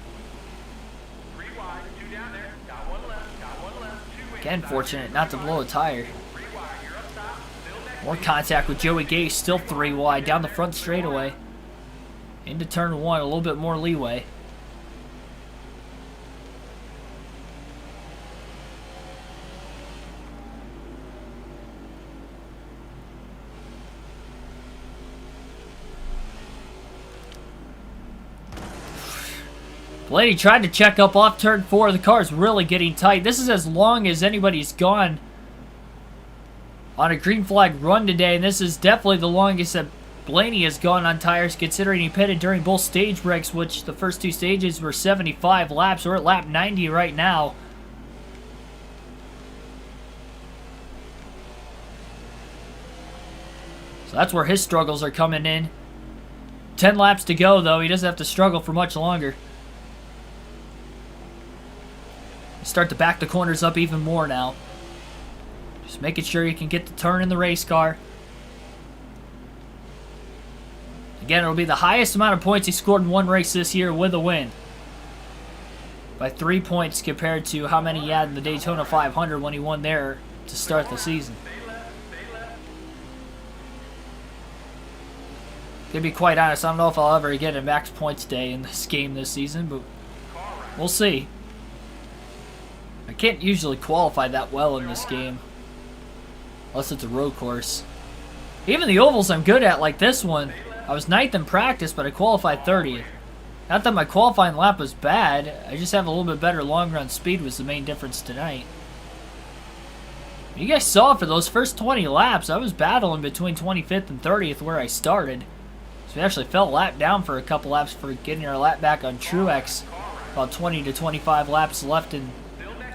Again, fortunate not to blow a tire. More contact with Joey Gase, still 3 wide, down the front straightaway. Into turn 1, a little bit more leeway. Blaney tried to check up off turn 4. The car's really getting tight. This is as long as anybody's gone on a green flag run today, and this is definitely the longest that Blaney has gone on tires, considering he pitted during both stage breaks, which the first 2 stages were 75 laps. We're at lap 90 right now. So that's where his struggles are coming in. 10 laps to go, though. He doesn't have to struggle for much longer. Start to back the corners up even more now. Just making sure you can get the turn in the race car. Again, it'll be the highest amount of points he scored in one race this year with a win. By 3 points compared to how many he had in the Daytona 500 when he won there to start the season. To be quite honest, I don't know if I'll ever get a max points day in this game this season, but we'll see. I can't usually qualify that well in this game, unless it's a road course. Even the ovals I'm good at, like this one, I was 9th in practice, but I qualified 30th. Not that my qualifying lap was bad, I just have a little bit better long run speed was the main difference tonight. You guys saw for those first 20 laps, I was battling between 25th and 30th where I started. So we actually fell lap down for a couple laps for getting our lap back on Truex. About 20 to 25 laps left in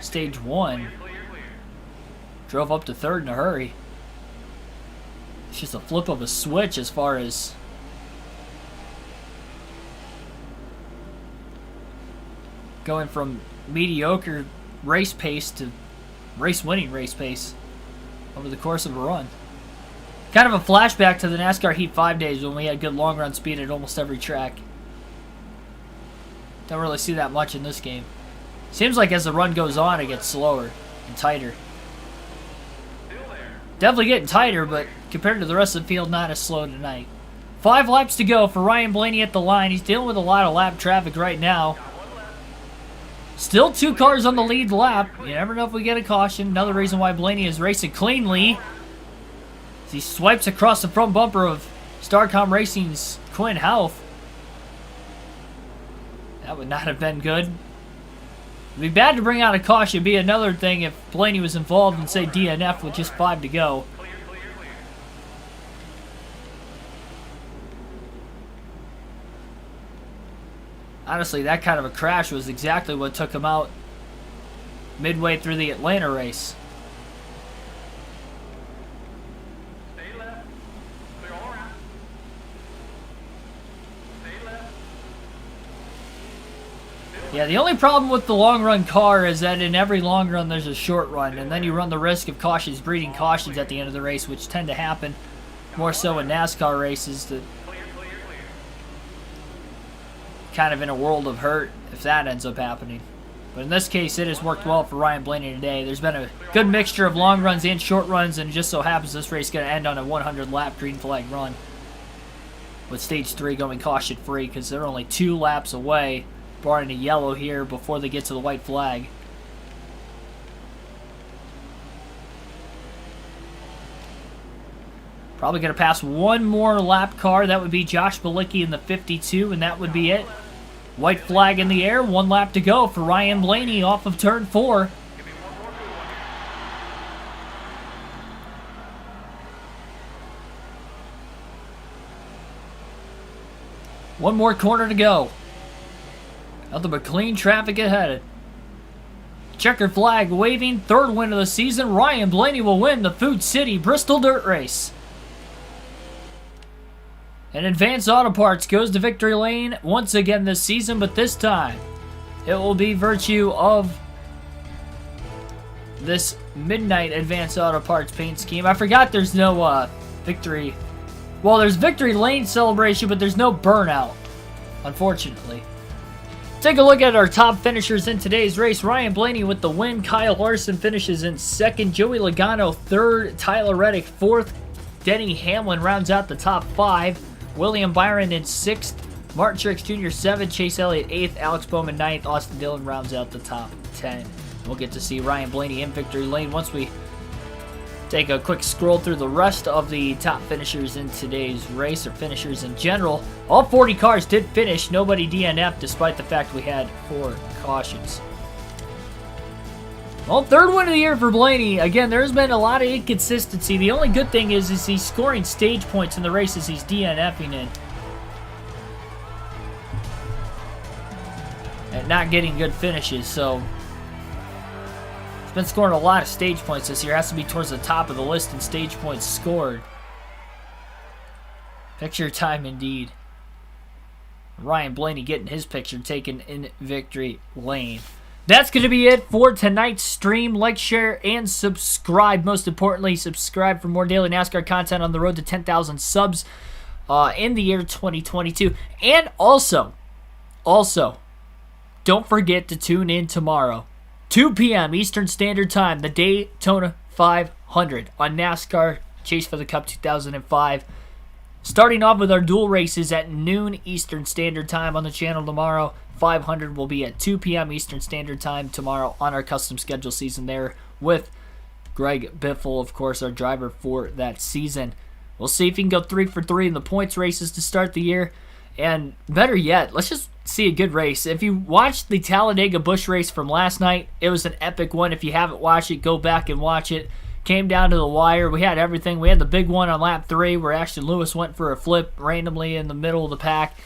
stage 1. Drove up to 3rd in a hurry. It's just a flip of a switch as far as going from mediocre race pace to race-winning race pace over the course of a run. Kind of a flashback to the NASCAR Heat 5 days when we had good long-run speed at almost every track. Don't really see that much in this game. Seems like as the run goes on, it gets slower and tighter. Definitely getting tighter, but compared to the rest of the field, not as slow tonight. 5 laps to go for Ryan Blaney at the line. He's dealing with a lot of lap traffic right now. Still 2 cars on the lead lap. You never know if we get a caution. Another reason why Blaney is racing cleanly. As he swipes across the front bumper of Starcom Racing's Quinn Houff. That would not have been good. It'd be bad to bring out a caution. It'd be another thing if Blaney was involved and say DNF with just 5 to go. Honestly, that kind of a crash was exactly what took him out midway through the Atlanta race. Stay left. Clear all around. Stay left. Yeah, the only problem with the long run car is that in every long run there's a short run, and then you run the risk of cautions breeding cautions at the end of the race, which tend to happen more so in NASCAR races. That kind of in a world of hurt if that ends up happening. But in this case, it has worked well for Ryan Blaney today. There's been a good mixture of long runs and short runs, and it just so happens this race is going to end on a 100-lap green flag run, with Stage 3 going caution-free because they're only 2 laps away, barring a yellow here, before they get to the white flag. Probably going to pass one more lap car. That would be Josh Bilicki in the 52, and that would be it. White flag in the air, 1 lap to go for Ryan Blaney off of turn 4. One more corner to go. Nothing but clean traffic ahead. Checker flag waving, 3rd win of the season. Ryan Blaney will win the Food City Bristol Dirt Race. And Advanced Auto Parts goes to victory lane once again this season, but this time it will be virtue of this Midnight Advanced Auto Parts paint scheme. I forgot there's no victory. Well, there's victory lane celebration, but there's no burnout, unfortunately. Take a look at our top finishers in today's race. Ryan Blaney with the win. Kyle Larson finishes in 2nd. Joey Logano 3rd. Tyler Reddick 4th. Denny Hamlin rounds out the top 5. William Byron in 6th, Martin Truex Jr. 7th, Chase Elliott 8th, Alex Bowman 9th, Austin Dillon rounds out the top 10. We'll get to see Ryan Blaney in victory lane once we take a quick scroll through the rest of the top finishers in today's race, or finishers in general. All 40 cars did finish, nobody DNF'd despite the fact we had 4 cautions. Well, 3rd win of the year for Blaney. Again, there's been a lot of inconsistency. The only good thing is he's scoring stage points in the races he's DNFing in. And not getting good finishes, so he's been scoring a lot of stage points this year. Has to be towards the top of the list in stage points scored. Picture time indeed. Ryan Blaney getting his picture taken in victory lane. That's going to be it for tonight's stream. Like, share, and subscribe. Most importantly, subscribe for more daily NASCAR content on the road to 10,000 subs in the year 2022. And also, don't forget to tune in tomorrow, 2 p.m. Eastern Standard Time, the Daytona 500 on NASCAR Chase for the Cup 2005. Starting off with our dual races at noon Eastern Standard Time on the channel tomorrow. 500 will be at 2 p.m. Eastern Standard Time tomorrow on our custom schedule season there with Greg Biffle, of course, our driver for that season. We'll see if he can go 3 for 3 in the points races to start the year. And better yet, let's just see a good race. If you watched the Talladega Busch race from last night, it was an epic one. If you haven't watched it, go back and watch it. Came down to the wire. We had everything. We had the big one on lap 3 where Ashton Lewis went for a flip randomly in the middle of the pack.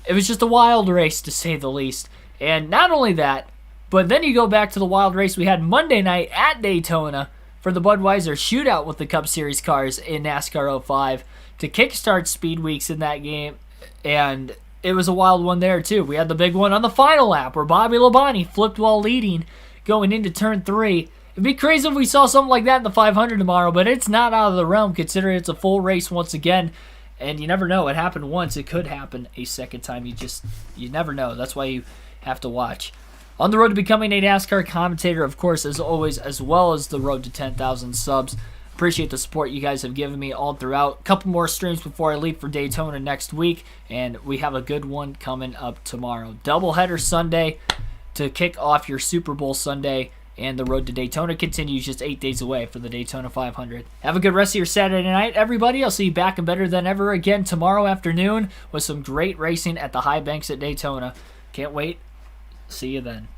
It was just a wild race, to say the least. And not only that, but then you go back to the wild race we had Monday night at Daytona for the Budweiser shootout with the Cup Series cars in NASCAR 05 to kickstart Speed Weeks in that game. And it was a wild one there, too. We had the big one on the final lap where Bobby Labonte flipped while leading going into turn 3. It'd be crazy if we saw something like that in the 500 tomorrow, but it's not out of the realm considering it's a full race once again. And you never know. It happened once. It could happen a second time. You never know. That's why you have to watch. On the road to becoming a NASCAR commentator, of course, as always, as well as the road to 10,000 subs. Appreciate the support you guys have given me all throughout. A couple more streams before I leave for Daytona next week, and we have a good one coming up tomorrow. Doubleheader Sunday. to kick off your Super Bowl Sunday. And the road to Daytona continues just 8 days away for the Daytona 500. Have a good rest of your Saturday night, everybody. I'll see you back and better than ever again tomorrow afternoon with some great racing at the high banks at Daytona. Can't wait. See you then.